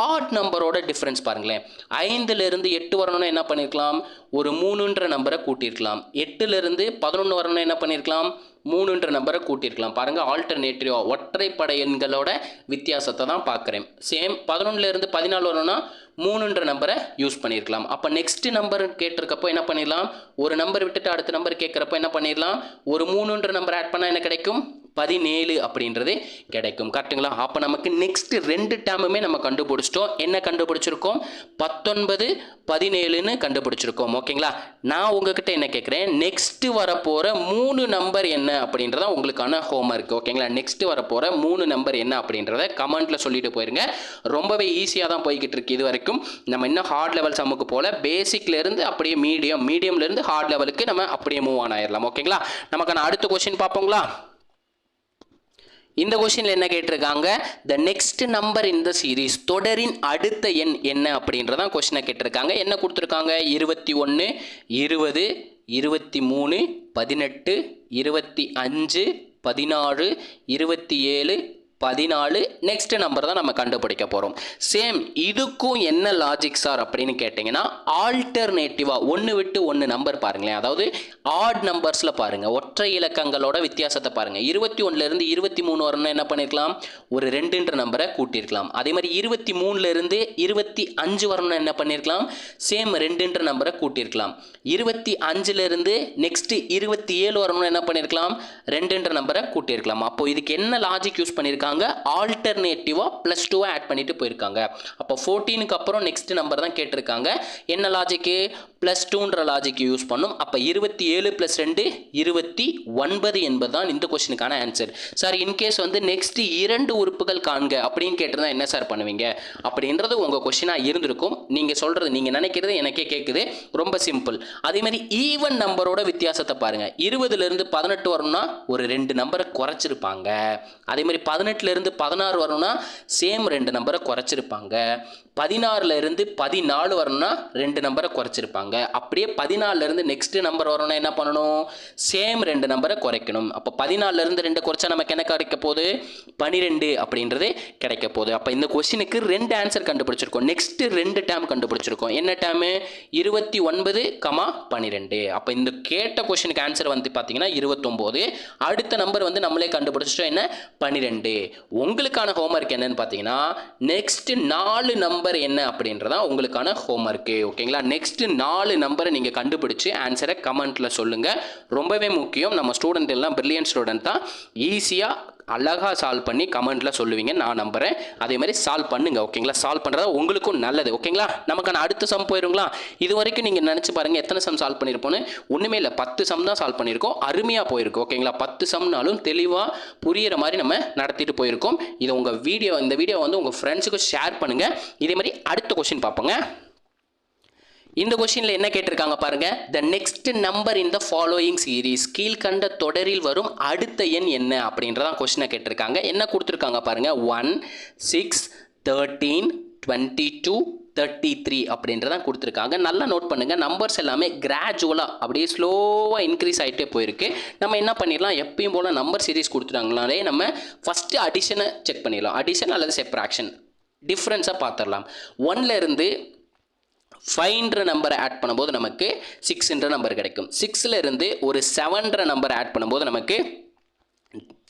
ஆட் நம்பரோட டிஃப்ரென்ஸ் பாருங்களேன். 5லேருந்து 8 வரணும்னா என்ன பண்ணியிருக்கலாம், ஒரு 3ன்ற நம்பரை கூட்டியிருக்கலாம். 8லேருந்து 11 வரணும்னா என்ன பண்ணியிருக்கலாம், 3ன்ற நம்பரை கூட்டியிருக்கலாம். பாருங்கள், ஆல்டர்னேட்டிவ் ஒற்றைப்படை எண்களோட வித்தியாசத்தை தான் பார்க்குறேன். சேம் 11லேருந்து 14 வரணும்னா 3ன்ற நம்பரை யூஸ் பண்ணியிருக்கலாம். அப்போ நெக்ஸ்ட் நம்பர் கேட்டிருக்கப்போ என்ன பண்ணிடலாம், ஒரு நம்பர் விட்டுட்டு அடுத்த நம்பர் கேட்குறப்போ என்ன பண்ணிடலாம், ஒரு 3ன்ற நம்பர் ஆட் பண்ணால் என்ன கிடைக்கும், 17 அப்படின்றது கிடைக்கும். கரெக்டுங்களா? அப்போ நமக்கு நெக்ஸ்ட் 2 டேர்முமே நம்ம கண்டுபிடிச்சிட்டோம். என்ன கண்டுபிடிச்சிருக்கோம், 19, 17ன்னு கண்டுபிடிச்சிருக்கோம். ஓகேங்களா, நான் உங்ககிட்ட என்ன கேட்குறேன், நெக்ஸ்ட் வரப்போகிற 3 நம்பர் என்ன அப்படின்றத உங்களுக்கான ஹோம்ஒர்க். ஓகேங்களா, நெக்ஸ்ட் வரப்போகிற 3 நம்பர் என்ன அப்படின்றத கமெண்ட்டில் சொல்லிட்டு போயிருங்க. ரொம்பவே ஈஸியாக தான் போய்கிட்டு இருக்கு இது வரைக்கும். நம்ம இன்னும் ஹார்ட் லெவல் சம்முக்கு போல, பேசிக்லேருந்து அப்படியே மீடியம்லேருந்து ஹார்ட் லெவலுக்கு நம்ம அப்படியே மூவ் ஆன் ஆயிடலாம். ஓகேங்களா, நமக்கான அடுத்த கொஸ்டின் பார்ப்போங்களா. இந்த கொஸ்டினில் என்ன கேட்டிருக்காங்க, த next number in the series, தொடரின் அடுத்த எண் என்ன அப்படின்றதான் கொஸ்டினை கேட்டிருக்காங்க. என்ன கொடுத்துருக்காங்க, 21, 20, 23, 18, 25, 16, 27, 14. நெக்ஸ்ட் நம்பர் தான் நம்ம கண்டுபிடிக்க போகிறோம். சேம் இதுக்கும் என்ன லாஜிக் சார் அப்படின்னு கேட்டிங்கன்னா, ஆல்டர்னேட்டிவாக ஒன்று விட்டு ஒன்று நம்பர் பாருங்களேன். அதாவது ஆட் நம்பர்ஸில் பாருங்கள், ஒற்றை இலக்கங்களோட வித்தியாசத்தை பாருங்கள். 21லேருந்து 23 வரணும்னா என்ன பண்ணியிருக்கலாம், ஒரு 2ன்ற நம்பரை கூட்டியிருக்கலாம். அதே மாதிரி 23லேருந்து 25 வரணும்னா என்ன பண்ணியிருக்கலாம், சேம் 2ன்ற நம்பரை கூட்டியிருக்கலாம். 25லேருந்து நெக்ஸ்ட் 27 வரணும்னா என்ன பண்ணியிருக்கலாம், 2ன்ற நம்பரை கூட்டியிருக்கலாம். அப்போ இதுக்கு என்ன லாஜிக் யூஸ் பண்ணியிருக்காங்க, ஆல்டர்னேட்டிவா +2 ஆட் பண்ணிட்டு போயிருக்காங்க. அப்போ 14க்கு அப்புறம் நெக்ஸ்ட் நம்பர் தான் கேட்டிருக்காங்க. என்ன லாஜிக்கு, +2ன்ற லாஜிக் யூஸ் பண்ணும். அப்போ 27 + 2 29 என்பதுதான் இந்த கொஸ்டினுக்கான ஆன்சர். சார் இன்கேஸ் வந்து நெக்ஸ்ட் 2 உறுப்புகள் காண்க அப்படின்னு கேட்டிருந்தா என்ன சார் பண்ணுவீங்க அப்படின்றது உங்கள் கொஸ்டினாக இருந்திருக்கும். நீங்கள் சொல்கிறது, நீங்கள் நினைக்கிறது எனக்கே கேட்குது, ரொம்ப சிம்பிள். அதே மாதிரி ஈவன் நம்பரோட வித்தியாசத்தை பாருங்கள். 20லேருந்து 18 வரணும்னா ஒரு 2 நம்பரை குறைச்சிருப்பாங்க. அதே மாதிரி 18லேருந்து 16 வரணும்னா சேம் 2 நம்பரை குறைச்சிருப்பாங்க. 16லேருந்து 14 வரணும்னா 2 நம்பரை குறைச்சிருப்பாங்க. அப்படியே 14லேருந்து நெக்ஸ்ட் நம்பர் வரணும்னா என்ன பண்ணணும், சேம் 2 நம்பரை குறைக்கணும். அப்போ 14லேருந்து 2 குறைச்சா நமக்கு என்ன கிடைக்க போகுது, 12 அப்படின்றது கிடைக்க போகுது. அப்போ இந்த கொஸ்டினுக்கு 2 ஆன்சர் கண்டுபிடிச்சிருக்கோம். நெக்ஸ்ட் 2 டேம் கண்டுபிடிச்சிருக்கோம். என்ன டேமு, 29, 12. அப்போ இந்த கேட்ட கொஸ்டினுக்கு ஆன்சர் வந்து பார்த்தீங்கன்னா 29. அடுத்த நம்பர் வந்து நம்மளே கண்டுபிடிச்சிட்டோம், என்ன 12. உங்களுக்கான ஹோம்ஒர்க் என்னன்னு பார்த்தீங்கன்னா, நெக்ஸ்ட் 4 நம்பர் என்ன அப்படின்றதா உங்களுக்கான ஹோம்ஒர்க்கு. ஓகேங்களா, நெக்ஸ்ட் 4 நம்பரை நீங்கள் கண்டுபிடிச்சு ஆன்சரை கமெண்ட்டில் சொல்லுங்கள். ரொம்பவே முக்கியம். நம்ம ஸ்டூடெண்ட் எல்லாம் பிரில்லியன்ட் ஸ்டூடெண்ட் தான், ஈஸியாக அழகாக சால்வ் பண்ணி கமெண்ட்டில் சொல்லுவீங்க, நான் நம்புகிறேன். அதே மாதிரி சால்வ் பண்ணுங்க. ஓகேங்களா, சால்வ் பண்ணுறது உங்களுக்கும் நல்லது. ஓகேங்களா, நமக்கான அடுத்த சம் போயிருங்களா. இது வரைக்கும் நீங்கள் நினச்சி பாருங்கள் எத்தனை சம் சால்வ் பண்ணியிருப்போன்னு. ஒன்றுமே இல்லை, 10 சம் தான் சால்வ் பண்ணியிருக்கோம். அருமையாக போயிருக்கும். ஓகேங்களா, 10 சம்னாலும் தெளிவாக புரியிற மாதிரி நம்ம நடத்திட்டு போயிருக்கோம். இது உங்கள் இந்த வீடியோ வந்து உங்கள் ஃப்ரெண்ட்ஸுக்கு ஷேர் பண்ணுங்கள். இதே மாதிரி அடுத்த கொஸ்டின் பார்ப்போங்க. இந்த கொஸ்டின்ல என்ன கேட்டிருக்காங்க பாருங்க, த next number in the following series, கீழ்கண்ட தொடரில் வரும் அடுத்த எண் என்ன அப்படின்றதான் கொஸ்டினை கேட்டிருக்காங்க. என்ன கொடுத்துருக்காங்க பாருங்க, 1, 6, 13, 22, 33 அப்படின்றதான் கொடுத்துருக்காங்க. நல்லா நோட் பண்ணுங்க, நம்பர்ஸ் எல்லாமே கிராஜுவலாக அப்படியே ஸ்லோவாக இன்க்ரீஸ் ஆகிட்டே போயிருக்கு. நம்ம என்ன பண்ணிடலாம், எப்பயும் போல் நம்பர் சீரீஸ் கொடுத்துட்டாங்கனாலே நம்ம ஃபஸ்ட்டு அடிஷனை செக் பண்ணிடலாம். அடிஷன் அல்லது செப்ராக்ஷன் டிஃப்ரென்ஸாக பார்த்துடலாம். 1லேருந்து 5ன்ற நம்பரை ஆட் பண்ணும்போது நமக்கு 6ன்ற நம்பர் கிடைக்கும். 6லேருந்து ஒரு 7ன்ற நம்பரை ஆட் பண்ணும்போது நமக்கு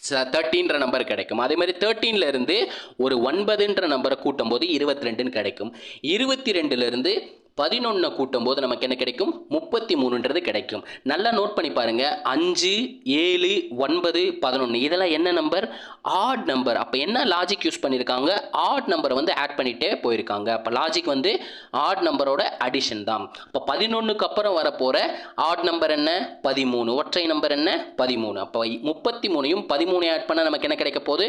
13ன்ற நம்பர் கிடைக்கும். அதே மாதிரி 13லேருந்து ஒரு 9ன்ற நம்பரை கூட்டும் போது 22ன்னு கிடைக்கும். 22லேருந்து 11 கூட்டும் போது நமக்கு என்ன கிடைக்கும், 33ன்றது கிடைக்கும். நல்லா நோட் பண்ணி பாருங்க, 5, 7, 9, 11 இதெல்லாம் என்ன நம்பர், ஆட் நம்பர். அப்போ என்ன லாஜிக் யூஸ் பண்ணியிருக்காங்க, ஆட் நம்பரை வந்து ஆட் பண்ணிகிட்டே போயிருக்காங்க. அப்போ லாஜிக் வந்து ஆட் நம்பரோட அடிஷன் தான். அப்போ 11க்கு அப்புறம் வரப்போகிற ஆட் நம்பர் என்ன, 13. ஒற்றை நம்பர் என்ன, 13. அப்போ 33ஐயும் 13ஐயும் ஆட் பண்ணால் நமக்கு என்ன கிடைக்க போகுது,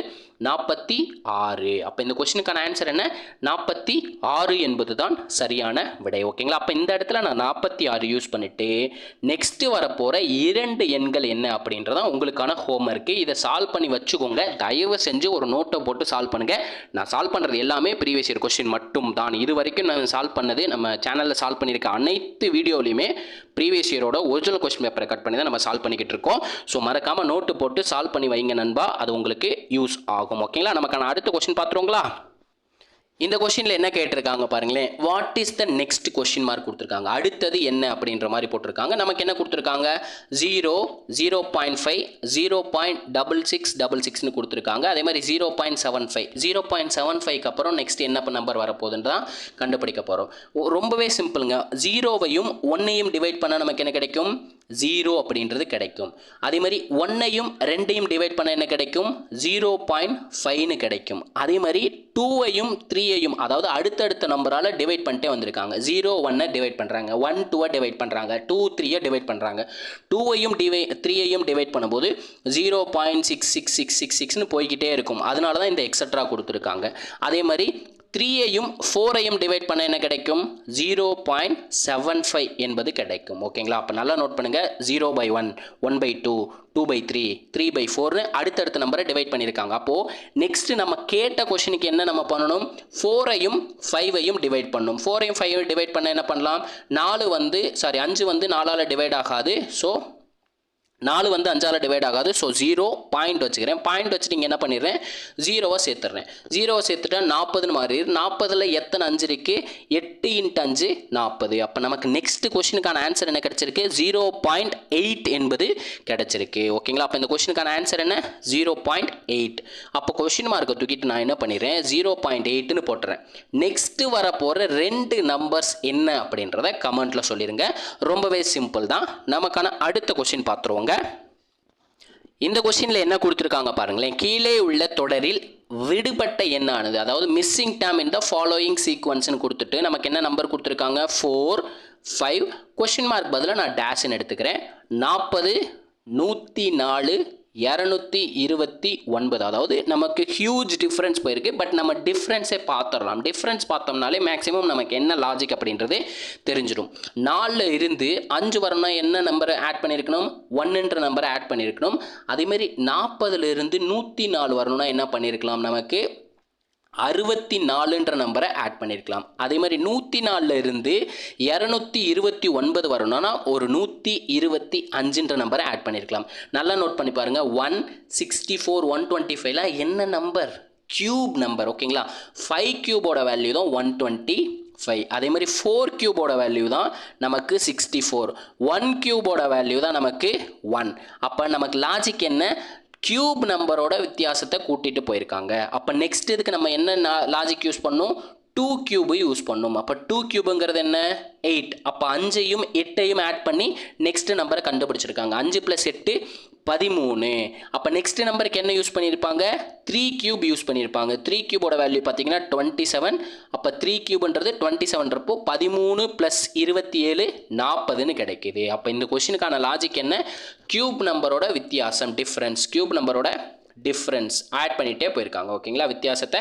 46. அப்போ இந்த கொஸ்டினுக்கான ஆன்சர் என்ன, 46 என்பது தான் சரியான விடை. ஓகேங்களா, அப்போ இந்த இடத்துல நான் 46 யூஸ் பண்ணிட்டு நெக்ஸ்ட் வரப்போகிற 2 எண்கள் என்ன அப்படின்றதான் உங்களுக்கான ஹோம்ஒர்க்கு. இதை சால்வ் பண்ணி வச்சுக்கோங்க. தயவு செஞ்சு ஒரு நோட்டை போட்டு சால்வ் பண்ணுங்க. நான் சால்வ் பண்ணுறது எல்லாமே ப்ரீவியஸ் இயர் கொஸ்டின் மட்டும் தான். இது வரைக்கும் நான் சால்வ் பண்ணது, நம்ம சேனலில் சால்வ் பண்ணியிருக்க அனைத்து வீடியோலையுமே ப்ரீவியஸ் இயரோட ஒரிஜினல் கொஸ்டின் பேப்பரை கட் பண்ணி தான் நம்ம சால்வ் பண்ணிக்கிட்டு இருக்கோம். ஸோ மறக்காமல் நோட்டு போட்டு சால்வ் பண்ணி வைங்க நண்பா, அது உங்களுக்கு யூஸ் ஆகும். ஓகேங்களா, நமக்கான அடுத்த கொஸ்டின் பார்த்துருவோங்களா. இந்த கொஸ்டினில் என்ன கேட்டிருக்காங்க பாருங்களேன், what is the next question mark கொடுத்துருக்காங்க. அடுத்தது என்ன அப்படின்ற மாதிரி போட்டிருக்காங்க. நமக்கு என்ன கொடுத்துருக்காங்க, 0, 0.5, 0.6666ன்னு கொடுத்துருக்காங்க. அதே மாதிரி 0.75, 0.75க்கு அப்புறம் நெக்ஸ்ட் என்ன நம்பர் வரப்போகுதுன்னு தான் கண்டுபிடிக்க போகிறோம். ரொம்பவே சிம்பிளுங்க. 0வையும் 1ஐயும் டிவைட் பண்ணால் நமக்கு என்ன கிடைக்கும், 0 அப்படின்றது கிடைக்கும். அதே மாதிரி 1ஐயும் 2ஐயும் டிவைட் பண்ண என்ன கிடைக்கும், 0.5ன்னு கிடைக்கும். அதே மாதிரி 2ஐயும் 3ஐயும் அதாவது அடுத்தடுத்த நம்பரால் டிவைட் பண்ணிட்டே வந்திருக்காங்க. 0, 1ஐ டிவைட் பண்ணுறாங்க, 1, 2ஐ டிவைட் பண்ணுறாங்க, 2, 3ஐ டிவைட் பண்ணுறாங்க. 2ஐயும் 3ஐயும் டிவைட் பண்ணும்போது 0.66666ன்னு போய்கிட்டே இருக்கும். அதனால தான் இந்த எக்ஸட்ரா கொடுத்துருக்காங்க. அதே மாதிரி 3ஐயும் 4ஐயும் டிவைட் பண்ண என்ன கிடைக்கும், 0.75 என்பது கிடைக்கும். ஓகேங்களா, அப்போ நல்லா நோட் பண்ணுங்கள். 0/1, 1/2, 2/3, 3/4ன்னு அடுத்தடுத்த நம்பரை டிவைட் பண்ணியிருக்காங்க. அப்போது நெக்ஸ்ட் நம்ம கேட்ட கொஸ்டினுக்கு என்ன நம்ம பண்ணணும், 4ஐயும் 5ஐயும் டிவைட் பண்ணணும். 4ஐயும் 5ஐயும் டிவைட் பண்ண என்ன பண்ணலாம், 5 வந்து 4ஆல் டிவைட் ஆகாது. ஸோ 4 வந்து 5ஆல் டிவைட் ஆகாது. ஸோ 0 பாயிண்ட் வச்சுக்கிறேன். பாயிண்ட் வச்சுட்டு இங்கே என்ன பண்ணிடுறேன், 0வை சேர்த்துறேன். 0வை சேர்த்துட்டா 40ன்னு மாறிடு. 40ல் எத்தனை 5 இருக்குது, 8 × 5 40. அப்போ நமக்கு நெக்ஸ்ட் கொஸ்டினுக்கான ஆன்சர் என்ன கிடச்சிருக்கு, 0.8 என்பது கிடச்சிருக்கு. ஓகேங்களா. அப்போ இந்த கொஸ்டினுக்கான ஆன்சர் என்ன, 0.8. அப்போ கொஸ்டின் மார்க்கை தூக்கிட்டு நான் என்ன பண்ணிடுறேன், 0.8ன்னு போட்டுறேன். நெக்ஸ்ட்டு வரப்போகிற 2 நம்பர்ஸ் என்ன அப்படின்றத கமெண்ட்டில் சொல்லிடுங்க. ரொம்பவே சிம்பிள் தான். நமக்கான அடுத்த கொஸ்டின் பார்த்துருவோங்க. இந்த கொஸ்டினில் என்ன கொடுத்துருக்காங்க பாருங்களேன். கீழே உள்ள தொடரில் விடுபட்ட எண்ணானது, அதாவது missing term in the following சீக்வன்ஸ்னு கொடுத்துட்டு நமக்கு என்ன நம்பர் கொடுத்துருக்காங்க, 4, 5. கொஸ்டின் மார்க் பதிலாக நான் டேஷ்ன்னு எடுத்துக்கிறேன். 40, 104, 229. அதாவது நமக்கு ஹியூஜ் டிஃப்ரென்ஸ் போயிருக்கு. பட் நம்ம டிஃப்ரென்ஸை பார்த்துடலாம். டிஃப்ரென்ஸ் பார்த்தோம்னாலே மேக்ஸிமம் நமக்கு என்ன லாஜிக் அப்படின்றது தெரிஞ்சிடும். 4ல் இருந்து 5 வரணும்னா என்ன நம்பரை ஆட் பண்ணியிருக்கணும், 1ன்ற நம்பரை ஆட் பண்ணியிருக்கணும். அதேமாதிரி 40ல் இருந்து 104 வரணும்னா என்ன பண்ணியிருக்கலாம், நமக்கு 64ன்ற நம்பரை ஆட் பண்ணியிருக்கலாம். அதே மாதிரி 104ல் இருந்து 229 வரணும்னா ஒரு 125ன்ற நம்பரை ஆட் பண்ணியிருக்கலாம். நல்லா நோட் பண்ணி பாருங்கள். 164, 125ல என்ன நம்பர், கியூப் நம்பர். ஓகேங்களா. 5 கியூபோட வேல்யூ தான் 125. அதே மாதிரி 4 கியூபோட வேல்யூ தான் நமக்கு 64. 1 கியூபோட வேல்யூ தான் நமக்கு 1. அப்போ நமக்கு லாஜிக் என்ன, கியூப் நம்பரோட வித்தியாசத்தை கூட்டிகிட்டு போயிருக்காங்க. அப்போ நெக்ஸ்ட் இதுக்கு நம்ம என்ன லாஜிக் யூஸ் பண்ணணும், 2 கியூபு யூஸ் பண்ணணும். அப்போ 2 கியூபுங்கிறது என்ன, 8. அப்போ 5ஐயும் 8ஐயும் ஆட் பண்ணி நெக்ஸ்ட் நம்பரை கண்டுபிடிச்சிருக்காங்க. 5 + 8 13. அப்போ நெக்ஸ்ட் நம்பருக்கு என்ன யூஸ் பண்ணியிருப்பாங்க, 3 கியூப் யூஸ் பண்ணியிருப்பாங்க. 3 கியூபோட வேல்யூ பார்த்தீங்கன்னா 27. அப்போ 3 கியூப்ன்றது 27ன்றப்போ 13 + 27 40ன்னு கிடைக்குது. அப்போ இந்த கொஸ்டினுக்கான லாஜிக் என்ன, கியூப் நம்பரோட வித்தியாசம், டிஃப்ரென்ஸ், கியூப் நம்பரோட டிஃப்ரென்ஸ் ஆட் பண்ணிகிட்டே போயிருக்காங்க. ஓகேங்களா. வித்தியாசத்தை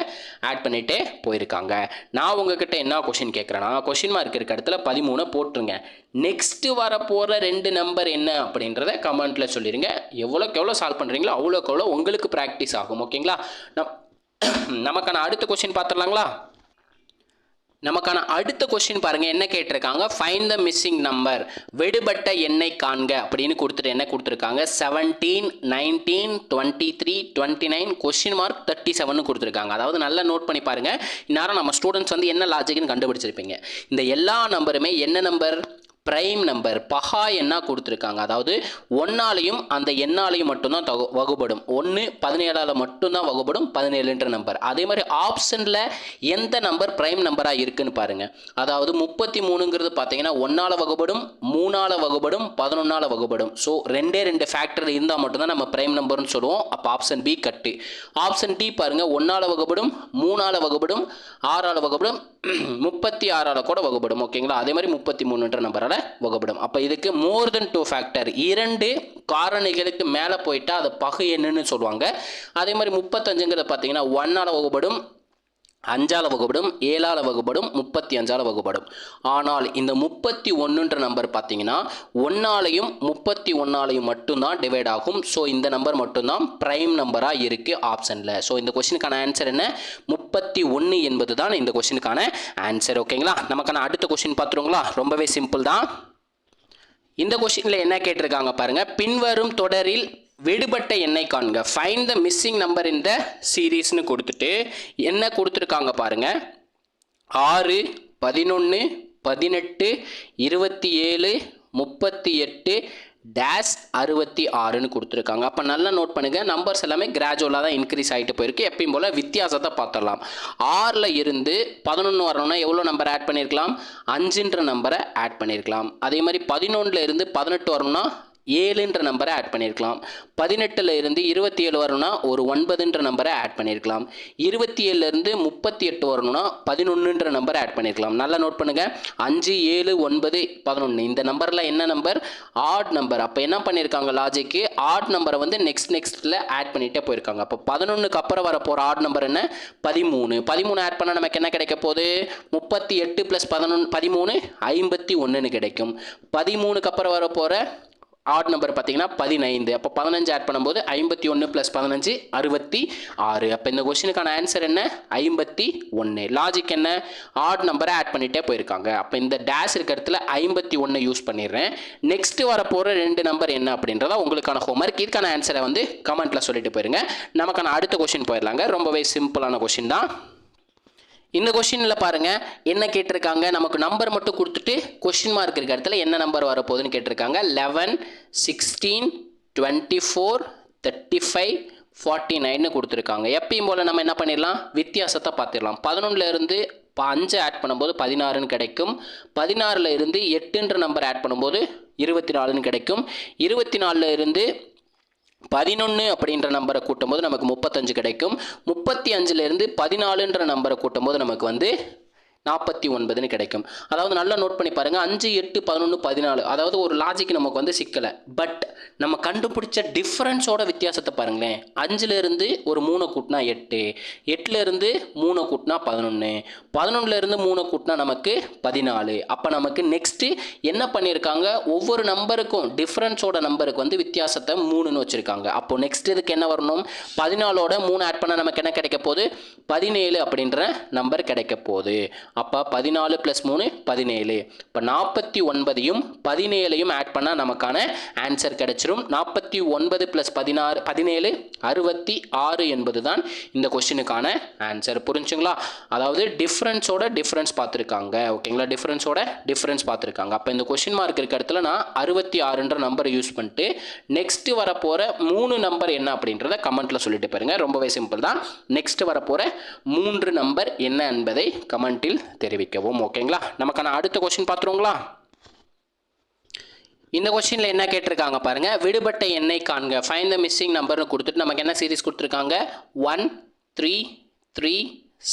ஆட் பண்ணிகிட்டே போயிருக்காங்க. நான் உங்ககிட்ட என்ன கொஷின் கேட்குறேன்னா, கொஷின் மார்க் இருக்க இடத்துல 13 போட்டுருங்க. நெக்ஸ்ட்டு வரப்போகிற 2 நம்பர் என்ன அப்படின்றத கமெண்ட்டில் சொல்லிடுங்க. எவ்வளோக்கு எவ்வளோ சால்வ் பண்ணுறீங்களோ அவ்வளோக்கு எவ்வளோ உங்களுக்கு ப்ராக்டிஸ் ஆகும். ஓகேங்களா. நமக்கான அடுத்த கொஷின் பார்த்துடலாங்களா. நமக்கான அடுத்த கொஸ்டின் பாருங்க, என்ன கேட்டிருக்காங்க, ஃபைண்ட் த மிஸ்ஸிங் நம்பர், விடுபட்ட எண்ணை காண்க அப்படின்னு கொடுத்துட்டு என்ன கொடுத்துருக்காங்க, 17, 19, 23, 29, கொஸ்டின் மார்க் 37 கொடுத்துருக்காங்க. அதாவது நல்லா நோட் பண்ணி பாருங்க. இந்நேரம் நம்ம ஸ்டூடெண்ட்ஸ் வந்து என்ன லாஜிக்னு கண்டுபிடிச்சிருப்பீங்க. இந்த எல்லா நம்பருமே என்ன நம்பர், பிரைம் நம்பர், பகா எண்ணா கொடுத்துருக்காங்க. அதாவது 1ஆலையும் அந்த எண்ணாலையும் மட்டும்தான் வகுப்படும். 1 17ஆல் மட்டும்தான் வகுப்படும் 17ன்ற நம்பர். அதே மாதிரி ஆப்ஷனில் எந்த நம்பர் பிரைம் நம்பராக இருக்குன்னு பாருங்க. அதாவது 33ங்கிறது பார்த்தீங்கன்னா 1ஆல் வகுப்படும், 3ஆல் வகுப்படும், 11ஆல் வகுப்படும். ஸோ 2 ஃபேக்டர் இருந்தால் மட்டும்தான் நம்ம பிரைம் நம்பர்னு சொல்லுவோம். அப்போ ஆப்ஷன் பி கட்டு. ஆப்ஷன் டி பாருங்க, 1ஆல் வகுப்படும், 3ஆல் வகுப்படும், 6ஆல் வகுப்படும், 36ஆல் கூட வகுப்படும். ஓகேங்களா. அதே மாதிரி 33ன்ற நம்பரால் வகுப்படும். அப்போ இதுக்கு மோர் தென் 2 ஃபேக்டர், 2 காரணிகளுக்கு மேலே போயிட்டா அது பகு எண்ணுன்னு சொல்லுவாங்க. அதே மாதிரி 35ங்கிறது பார்த்தீங்கன்னா 1ஆல் வகுப்படும், 5ஆல் வகுப்படும், 7ஆல் வகுப்படும், 35ஆல் வகுப்படும். ஆனால் இந்த 31ன்ற நம்பர் பார்த்தீங்கன்னா 1ஆலையும் 31ஆலையும் மட்டும்தான் டிவைட் ஆகும். ஸோ இந்த நம்பர் மட்டும்தான் பிரைம் நம்பராக இருக்குது ஆப்ஷனில். ஸோ இந்த கொஸ்டினுக்கான ஆன்சர் என்ன, 31 என்பது தான் இந்த கொஸ்டினுக்கான ஆன்சர். ஓகேங்களா. நமக்கான அடுத்த கொஸ்டின் பார்த்துருங்களா. ரொம்பவே சிம்பிள் தான். இந்த கொஸ்டினில் என்ன கேட்டிருக்காங்க பாருங்க, பின்வரும் தொடரில் விடுபட்ட எண்ணை காண்க, find the missing number in the சீரீஸ்னு கொடுத்துட்டு என்ன கொடுத்துருக்காங்க பாருங்க, 6, 11, 18, 27, 38 டேஷ் 66ன்னு கொடுத்துருக்காங்க. அப்போ நல்லா நோட் பண்ணுங்கள். நம்பர்ஸ் எல்லாமே கிராஜுவலாக தான் இன்க்ரீஸ் ஆகிட்டு போயிருக்கு. எப்பயும் போல் வித்தியாசத்தை பார்த்துடலாம். 6ல் இருந்து 11 வரணும்னா எவ்வளோ நம்பர் ஆட் பண்ணியிருக்கலாம், 5ன்ற நம்பரை ஆட் பண்ணியிருக்கலாம். அதே மாதிரி 11ல் இருந்து 18 வரணும்னா 7ன்ற நம்பரை ஆட் பண்ணியிருக்கலாம். 18ல் இருந்து 27 வரணும்னா ஒரு 9ன்ற நம்பரை ஆட் பண்ணியிருக்கலாம். 27ல் இருந்து 38 வரணும்னா 11ன்ற நம்பரை ஆட் பண்ணியிருக்கலாம். நல்லா நோட் பண்ணுங்கள். 5, 7, 9, 11 இந்த நம்பரில் என்ன நம்பர், ஆட் நம்பர். அப்போ என்ன பண்ணியிருக்காங்க லாஜிக்கு, ஆட் நம்பரை வந்து நெக்ஸ்ட்டில் ஆட் பண்ணிகிட்டே போயிருக்காங்க. அப்போ 11க்கு அப்புறம் வர போகிற ஆட் நம்பர் என்ன, 13. 13 ஆட் பண்ணால் நமக்கு என்ன கிடைக்க போகுது, 38 + 11 13 51ன்னு கிடைக்கும். 13க்கு அப்புறம் வர போகிற ஆட் நம்பர் பார்த்தீங்கன்னா 15. அப்போ 15 ஆட் பண்ணும்போது 51 + 15 66. அப்போ இந்த கொஸ்டினுக்கான ஆன்சர் என்ன? 51. லாஜிக் என்ன? ஆட் நம்பரை ஆட் பண்ணிட்டே போயிருக்காங்க. அப்போ இந்த டேஷ் இருக்க இடத்துல 51 யூஸ் பண்ணிடுறேன். நெக்ஸ்ட் வரப்போகிற 2 நம்பர் என்ன அப்படின்றத உங்களுக்கான ஹோம்ஒர்க். இதுக்கான ஆன்சரை வந்து கமெண்ட்டில் சொல்லிட்டு போயிருங்க. நமக்கான அடுத்த கொஸ்டின் போயிடலாங்க. ரொம்பவே சிம்பிளான கொஸ்டின் தான். இந்த கொஸ்டினில் பாருங்கள் என்ன கேட்டிருக்காங்க, நமக்கு நம்பர் மட்டும் கொடுத்துட்டு கொஸ்டின் மார்க் இருக்கிற இடத்துல என்ன நம்பர் வரப்போகுதுன்னு கேட்டிருக்காங்க. 11, 16, 24, 35, 49 கொடுத்துருக்காங்க. எப்பயும் போல் நம்ம என்ன பண்ணிடலாம், வித்தியாசத்தை பார்த்துடலாம். 11ல் இருந்து 5 ஆட் பண்ணும்போது 16ன்னு கிடைக்கும். 16ல் இருந்து 8ன்ற நம்பர் ஆட் பண்ணும்போது 24ன்னு கிடைக்கும். 24ல் இருந்து 11 அப்படின்ற நம்பரை கூட்டும்போது நமக்கு 35 கிடைக்கும். 35ல் இருந்து 14ன்ற நம்பரை கூட்டும்போது நமக்கு வந்து 49ன்னு கிடைக்கும். அதாவது நல்லா நோட் பண்ணி பாருங்கள். 5, 8, 11, 14. அதாவது ஒரு லாஜிக் நமக்கு வந்து சிக்கலை. பட் நம்ம கண்டுபிடிச்ச டிஃப்ரென்ஸோட வித்தியாசத்தை பாருங்களேன். 5ல் இருந்து ஒரு 3 கூட்டினா 8, 8ல் இருந்து 3 கூட்டினா 11, 11ல் இருந்து 3 கூட்டினா நமக்கு 14. அப்போ நமக்கு நெக்ஸ்ட்டு என்ன பண்ணியிருக்காங்க, ஒவ்வொரு நம்பருக்கும் டிஃப்ரென்ஸோட நம்பருக்கு வந்து வித்தியாசத்தை 3ன்னு வச்சுருக்காங்க. அப்போ நெக்ஸ்ட் இதுக்கு என்ன வரணும், 14ஓட 3 ஆட் பண்ணால் நமக்கு என்ன கிடைக்க போகுது, 17 அப்படின்ற நம்பர் கிடைக்க போகுது. அப்போ 14 + 3 17. இப்போ 49யும் 17யும் ஆட் பண்ணால் நமக்கான ஆன்சர் கிடைச்சிரும். 49 + 16 17 66 என்பது தான் இந்த கொஸ்டினுக்கான ஆன்சர். புரிஞ்சுங்களா? அதாவது டிஃப்ரென்ஸோட டிஃப்ரென்ஸ் பார்த்துருக்காங்க. ஓகேங்களா? டிஃப்ரென்ஸோட டிஃப்ரென்ஸ் பார்த்துருக்காங்க. அப்போ இந்த கொஸ்டின் மார்க் இருக்க இடத்துல நான் 66ன்ற நம்பரை யூஸ் பண்ணிட்டு நெக்ஸ்ட் வரப்போகிற 3 நம்பர் என்ன அப்படின்றத கமெண்ட்டில் சொல்லிட்டு பாருங்க. ரொம்பவே சிம்பிள் தான். நெக்ஸ்ட் வரப்போகிற 3 நம்பர் என்ன என்பதை கமெண்ட்டில் தெரிவிக்கவும். ஓகேங்களா? நமக்கான அடுத்த கொஸ்டின் பார்த்துருங்களா? இந்த கொஸ்டினில் என்ன கேட்டிருக்காங்க பாருங்க. விடுபட்ட எண்ணை காண்க, ஃபைண்ட் த மிஸ்ஸிங் நம்பர்னு கொடுத்துட்டு நமக்கு என்ன சீரிஸ் கொடுத்துருக்காங்க, 1, 3, 3,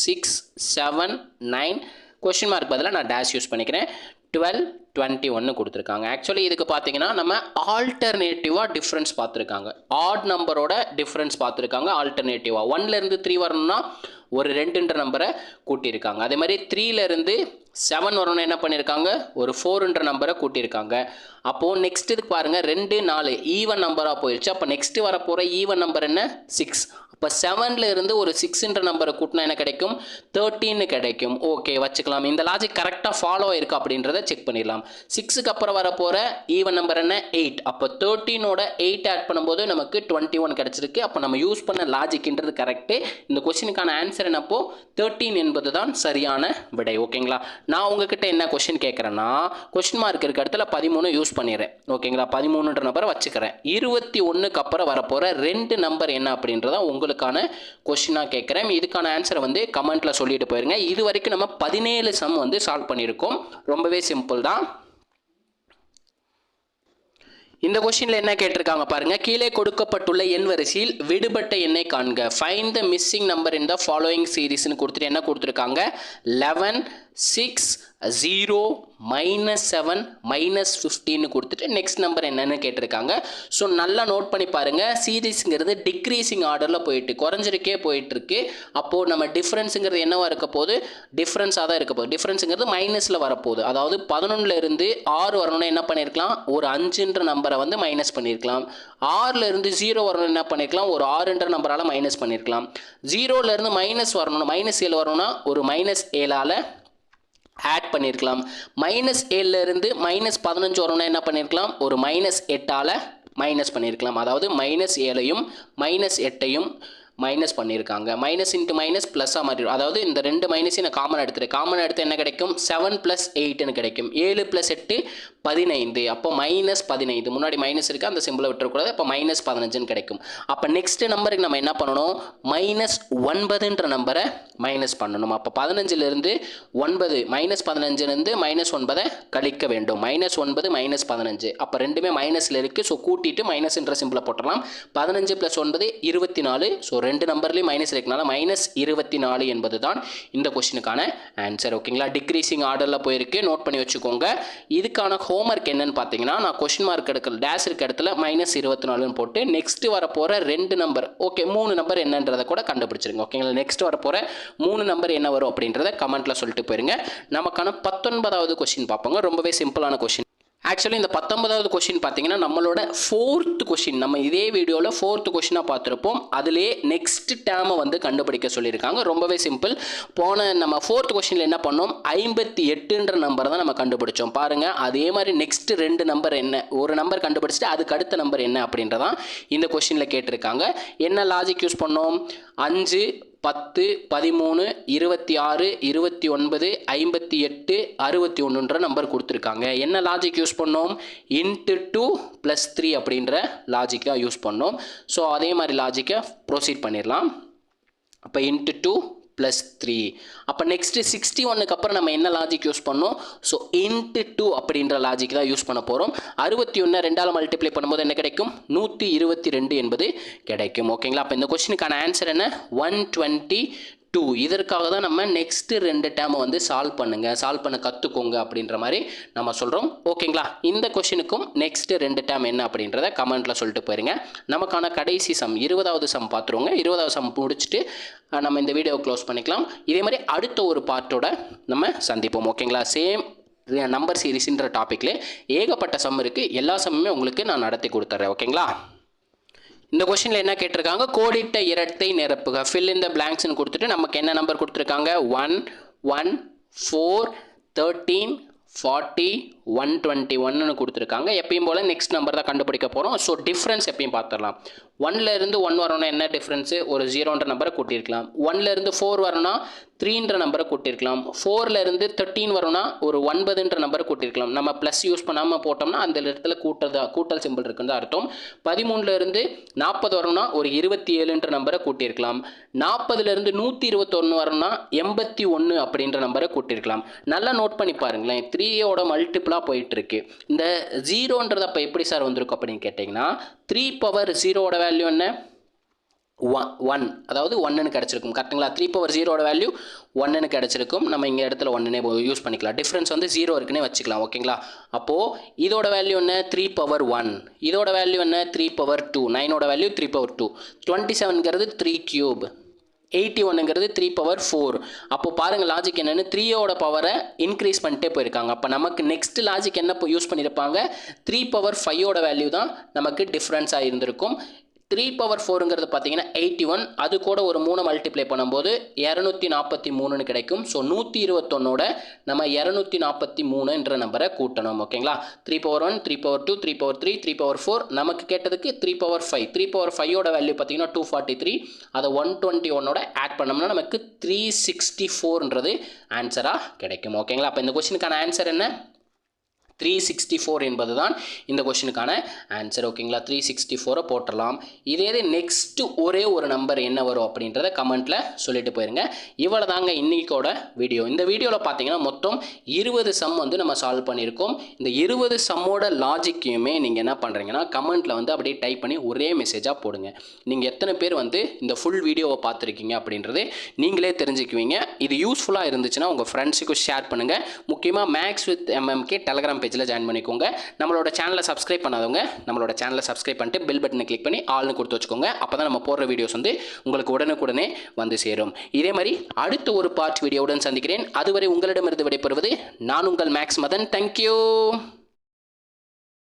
6, 7, 9. கொஸ்டின் மார்க் பதிலாக நான் டேஷ் யூஸ் பண்ணிக்கிறேன். 12, 21 கொடுத்துருக்காங்க. ஆக்சுவலி இதுக்கு பார்த்தீங்கன்னா நம்ம ஆல்டர்னேட்டிவாக டிஃப்ரென்ஸ் பார்த்துருக்காங்க. ஆட் நம்பரோட டிஃப்ரென்ஸ் பார்த்துருக்காங்க ஆல்டர்னேட்டிவாக. 1லேருந்து 3 வரணும்னா ஒரு 2ன்ற நம்பரை கூட்டியிருக்காங்க. அதே மாதிரி 3லேருந்து 7 வரணும்னா என்ன பண்ணியிருக்காங்க, ஒரு 4ன்ற நம்பரை கூட்டியிருக்காங்க. அப்போது நெக்ஸ்ட் இதுக்கு பாருங்கள் 2, 4 ஈவன் நம்பராக போயிடுச்சு. அப்போ நெக்ஸ்ட்டு வரப்போகிற ஈவன் நம்பர் என்ன, 6. இப்போ 7ல் இருந்து ஒரு 6ன்ற நம்பரை கூட்டினா என்ன கிடைக்கும், 13 கிடைக்கும். ஓகே, வச்சுக்கலாம். இந்த லாஜிக் கரெக்டாக ஃபாலோ ஆயிருக்கு அப்படின்றத செக் பண்ணிடலாம். 6க்கு அப்புறம் வரப்போகிற ஈவன் நம்பர் என்ன, 8. அப்போ 13ஓட 8 ஆட் பண்ணும்போது நமக்கு 21 கிடச்சிருக்கு. அப்போ நம்ம யூஸ் பண்ண லாஜிக்ன்றது கரெக்டு. இந்த கொஸ்டினுக்கான ஆன்சர் என்னப்போ 13 என்பது தான் சரியான விடை. ஓகேங்களா? நான் உங்ககிட்ட என்ன கொஸ்டின் கேட்குறேன்னா, கொஸ்டின் மார்க் இருக்க இடத்துல 13 யூஸ் பண்ணிடுறேன். ஓகேங்களா? 13ன்ற நம்பரை வச்சுக்கிறேன். 21க்கு அப்புறம் வரப்போகிற 2 நம்பர் என்ன அப்படின்றத உங்களுக்கான கொஸ்டினாக கேட்குறேன். இதுக்கான ஆன்சரை வந்து கமெண்ட்டில் சொல்லிட்டு போயிருங்க. இது வரைக்கும் நம்ம 17 சம் வந்து சால்வ் பண்ணியிருக்கோம். ரொம்பவே சிம்பிள் தான். இந்த கொஸ்டினில் என்ன கேட்டிருக்காங்க பாருங்க. கீழே கொடுக்கப்பட்டுள்ள எண் வரிசையில் விடுபட்ட எண்ணை காண்க, find the missing number in the following சீரீஸ்னு கொடுத்துட்டு என்ன கொடுத்துருக்காங்க, 11, 6, 0, -7, -15 கொடுத்துட்டு நெக்ஸ்ட் நம்பர் என்னன்னு கேட்டிருக்காங்க. ஸோ நல்லா நோட் பண்ணி பாருங்கள். சீரீஸுங்கிறது டிக்ரீசிங் ஆர்டரில் போயிட்டு குறைஞ்சிருக்கே போயிட்டுருக்கு. அப்போது நம்ம டிஃப்ரென்ஸுங்கிறது என்னவாக இருக்க போகுது, டிஃப்ரென்ஸாக தான் இருக்க போகுது. டிஃப்ரென்ஸுங்கிறது மைனஸில் வரப்போகுது. அதாவது 11ல் இருந்து 6 வரணும்னா என்ன பண்ணியிருக்கலாம், ஒரு 5ன்ற நம்பரை வந்து மைனஸ் பண்ணியிருக்கலாம். 6ல் இருந்து 0 வரணும்னு என்ன பண்ணியிருக்கலாம், ஒரு 6ன்ற நம்பரால் மைனஸ் பண்ணியிருக்கலாம். 0ல் இருந்து மைனஸ் வரணும்னா -7 வரணும்னா ஒரு -7ஆல் ஆட் பண்ணியிருக்கலாம். -7ல் இருந்து -15 வரணும்னா என்ன பண்ணியிருக்கலாம், ஒரு -8ஆல் மைனஸ் பண்ணியிருக்கலாம். அதாவது -7ஐயும் -8ஐயும் மைனஸ் பண்ணியிருக்காங்க. மைனஸ் இன்ட்டு மைனஸ் ப்ளஸ்ஸாக மாறிடும். அதாவது இந்த 2 மைனஸையும் நான் காமன் எடுத்து என்ன கிடைக்கும், 7 + 8ன்னு கிடைக்கும். 7 + 8 15. அப்போ -15. முன்னாடி மைனஸ் இருக்குது, அந்த சிம்பிளை விட்டுறக்கூடாது. அப்போ -15ன்னு கிடைக்கும். அப்போ நெக்ஸ்ட் நம்பருக்கு நம்ம என்ன பண்ணணும், -9ன்ற நம்பரை மைனஸ் பண்ணணும். அப்போ 15லிருந்து 9 -15லேருந்து -9 கழிக்க வேண்டும். -9 -15. அப்போ ரெண்டுமே மைனஸில் இருக்குது. ஸோ கூட்டிட்டு மைனஸ்ன்ற சிம்பிளை போட்டுடலாம். 15 + 9 24. ஸோ 2 நம்பர்லேயும் மைனஸ் இருக்கனால -24 என்பது தான் இந்த கொஸ்டினுக்கான ஆன்சர். ஓகேங்களா? டிக்ரீசிங் ஆர்டரில் போயிருக்கு, நோட் பண்ணி வச்சுக்கோங்க. இதுக்கான ஹோம்ஒர்க் என்னன்னு பார்த்தீங்கன்னா, நான் கொஸ்டின் மார்க் எடுக்கல, டேஷ் இருக்க இடத்துல -24ன்னு போட்டு நெக்ஸ்ட் வரப்போகிற 2 நம்பர், ஓகே 3 நம்பர் என்னன்றதை கூட கண்டுபிடிச்சிருங்க. ஓகேங்களா? நெக்ஸ்ட் வரப்போகிற 3 நம்பர் என்ன வரும் அப்படின்றத கமெண்ட்டில் சொல்லிட்டு போயிருங்க. நமக்கான 19வது கொஸ்டின் பார்ப்போங்க. ரொம்பவே சிம்பிளான கொஸ்டின். ஆக்சுவலி இந்த 19வது கொஷின் பார்த்தீங்கன்னா நம்மளோட 4th கொஷின். நம்ம இதே வீடியோவில் 4th கொஷினாக பார்த்துருப்போம். அதிலே நெக்ஸ்ட் டேர்மை வந்து கண்டுபிடிக்க சொல்லியிருக்காங்க. ரொம்பவே சிம்பிள். போன நம்ம 4th கொஷினில் என்ன பண்ணோம், 58ன்ற நம்பரை தான் நம்ம கண்டுபிடிச்சோம். பாருங்கள், அதே மாதிரி நெக்ஸ்ட் 2 நம்பர் என்ன, ஒரு நம்பர் கண்டுபிடிச்சிட்டு அதுக்கு அடுத்த நம்பர் என்ன அப்படின்றதான் இந்த கொஷினில் கேட்டிருக்காங்க. என்ன லாஜிக் யூஸ் பண்ணோம், 5, 10, 13, 26, 29, 58, 61ன்ற நம்பர் கொடுத்துருக்காங்க. என்ன லாஜிக் யூஸ் பண்ணோம், இன்ட்டு 2 + 3 அப்படின்ற லாஜிக்காக யூஸ் பண்ணோம். ஸோ அதே மாதிரி லாஜிக்கை ப்ரொசீட் பண்ணிடலாம். அப்போ இன்ட்டு 2 + 3. அப்போ நெக்ஸ்ட்டு 61க்கு அப்புறம் நம்ம என்ன லாஜிக் யூஸ் பண்ணோம், ஸோ இன்ட்டு 2 அப்படின்ற லாஜிக் தான் யூஸ் பண்ண போகிறோம். 61 2ஆல் மல்டிப்ளை பண்ணும்போது என்ன கிடைக்கும், 122 என்பது கிடைக்கும். ஓகேங்களா. அப்போ இந்த கொஸ்டினுக்கான ஆன்சர் என்ன, 122. இதற்காக தான் நம்ம நெக்ஸ்ட் 2 டேர்மை வந்து சால்வ் பண்ண கற்றுக்கோங்க அப்படின்ற மாதிரி நம்ம சொல்கிறோம். ஓகேங்களா. இந்த கொஷினுக்கும் நெக்ஸ்ட் 2 டேர்ம் என்ன அப்படின்றத கமெண்ட்டில் சொல்லிட்டு போயிருங்க. நமக்கான கடைசி சம் 20வது சம் பார்த்துருவோங்க. 20வது சம் முடிச்சுட்டு நம்ம இந்த வீடியோவை க்ளோஸ் பண்ணிக்கலாம். இதே மாதிரி அடுத்த ஒரு பார்ட்டோட நம்ம சந்திப்போம். ஓகேங்களா. சேம் நம்பர் சீரிஸ்ன்ற டாப்பிக்ல ஏகப்பட்ட சம் இருக்குது. எல்லா சம்முமே உங்களுக்கு நான் நடத்தி கொடுத்துட்றேன். ஓகேங்களா. இந்த கொஸ்டினில் என்ன கேட்டிருக்காங்க, கோடிட்ட இரட்டை நிரப்புக, ஃபில் இன் த பிளாங்க்ஸ்னு கொடுத்துட்டு நமக்கு என்ன நம்பர் கொடுத்துருக்காங்க, 1, 1, 4, 13, 40, 121ன்னு கொடுத்துருக்காங்க. எப்பயும் போல் நெக்ஸ்ட் நம்பர் தான் கண்டுபிடிக்க போகிறோம். ஸோ டிஃப்ரென்ஸ் எப்பயும் பார்த்துடலாம். 1லேருந்து 1 வரணும்னா என்ன டிஃப்ரென்ஸு, ஒரு 0ன்ற நம்பரை கூட்டியிருக்கலாம். 1லேருந்து 4 வரணும்னா 3ன்ற நம்பரை கூட்டியிருக்கலாம். 4லேருந்து 13 வரணும்னா ஒரு 9ன்ற நம்பரை கூட்டியிருக்கலாம். நம்ம ப்ளஸ் யூஸ் பண்ணாமல் போட்டோம்னா அந்த இடத்துல கூட்டல் சிம்பிள் இருக்குன்னு அர்த்தம். 13லேருந்து 40 வரணும்னா ஒரு 27ன்ற நம்பரை கூட்டியிருக்கலாம். 40லேருந்து 121 வரணும்னா 81 அப்படின்ற நம்பரை கூட்டியிருக்கலாம். நல்லா நோட் பண்ணி பாருங்களேன், 3யோட மல்டிபிளாக போயிட்டுருக்கு. இந்த 0ன்றது அப்போ எப்படி சார் வந்திருக்கும் அப்படின்னு கேட்டிங்கன்னா, 3 பவர் 0வோட வேல்யூ என்ன, 1, அதாவது 1ன்னு கிடச்சிருக்கும். கரெக்டுங்களா. 3 பவர் 0வோட வேல்யூ 1ன்னு கிடச்சிருக்கும். நம்ம இங்கே இடத்துல 1னே யூஸ் பண்ணிக்கலாம். டிஃப்ரென்ஸ் வந்து 0 இருக்குன்னே வச்சுக்கலாம். ஓகேங்களா. அப்போது இதோட வேல்யூ என்ன, 3 பவர் 1. இதோட வேல்யூ என்ன, 3 பவர் 2. 9ஓட வேல்யூ 3 பவர் 2. 27ங்கிறது 3 கியூப். 81ங்கிறது 3 பவர் 4. அப்போ பாருங்கள் லாஜிக் என்னென்னு, 3யோட பவரை இன்க்ரீஸ் பண்ணிட்டே போயிருக்காங்க. அப்போ நமக்கு நெக்ஸ்ட் லாஜிக் என்ன யூஸ் பண்ணியிருப்பாங்க, 3 பவர் 5ஓட வேல்யூ தான் நமக்கு டிஃப்ரென்ஸாக இருந்திருக்கும். 3 பவர் 4ங்கிறது பார்த்தீங்கன்னா 81. அது கூட ஒரு 3 மல்டிப்ளை பண்ணும்போது 243ன்னு கிடைக்கும். ஸோ 121ஓட நம்ம 243ன்ற நம்பரை கூட்டணும். ஓகேங்களா. 3 பவர் 1, 3 பவர் 2, 3 பவர் 3, 3 பவர் 4. நமக்கு கேட்டதுக்கு 3 பவர் 5. 3 பவர் 5ஓட வேல்யூ பார்த்தீங்கன்னா 243. அதை 121ஓட ஆட் பண்ணோம்னா நமக்கு 364ன்றது ஆன்சராக கிடைக்கும். ஓகேங்களா. அப்போ இந்த கொஸ்டினுக்கான ஆன்சர் என்ன, 364 என்பது தான் இந்த கொஸ்டினுக்கான ஆன்சர். ஓகேங்களா. 364 போட்டுடலாம். இதே நெக்ஸ்ட் ஒரே ஒரு நம்பர் என்ன வரும் அப்படின்றத கமெண்ட்டில் சொல்லிட்டு போயிருங்க. இவ்வளோ தாங்க இன்றைக்கோட வீடியோ. இந்த வீடியோவில் பார்த்தீங்கன்னா மொத்தம் 20 சம் வந்து நம்ம சால்வ் பண்ணியிருக்கோம். இந்த 20 சம்மோட லாஜிக்கையுமே நீங்கள் என்ன பண்ணுறீங்கன்னா கமெண்ட்டில் வந்து அப்படியே டைப் பண்ணி ஒரே மெசேஜாக போடுங்க. நீங்கள் எத்தனை பேர் வந்து இந்த ஃபுல் வீடியோவை பார்த்துருக்கீங்க அப்படின்றது நீங்களே தெரிஞ்சுக்குவீங்க. இது யூஸ்ஃபுல்லாக இருந்துச்சுன்னா உங்கள் ஃப்ரெண்ட்ஸுக்கும் ஷேர் பண்ணுங்கள். முக்கியமாக மேக்ஸ் வித் MMK டெலகிராம் பேஜில் ஜாயின் பண்ணிக்கோங்க. நம்மளோட சேனலை சப்ஸ்கிரைப் பண்ணாதவங்க நம்மளோட சேனலை சப்ஸ்கிரைப் பண்ணிட்டு பெல் பட்டனை கிளிக் பண்ணி ஆல்னு கொடுத்து வச்சுக்கோங்க. அப்போ தான் நம்ம போடுற வீடியோஸ் வந்து உங்களுக்கு உடனுக்குடனே வந்து சேரும். இதே மாதிரி அடுத்த ஒரு பார்ட் வீடியோவுடன் சந்திக்கிறேன். அதுவரை உங்களிடமிருந்து விடைபெறுவது நான் உங்கள் மேக்ஸ் மதன். தேங்க்யூ.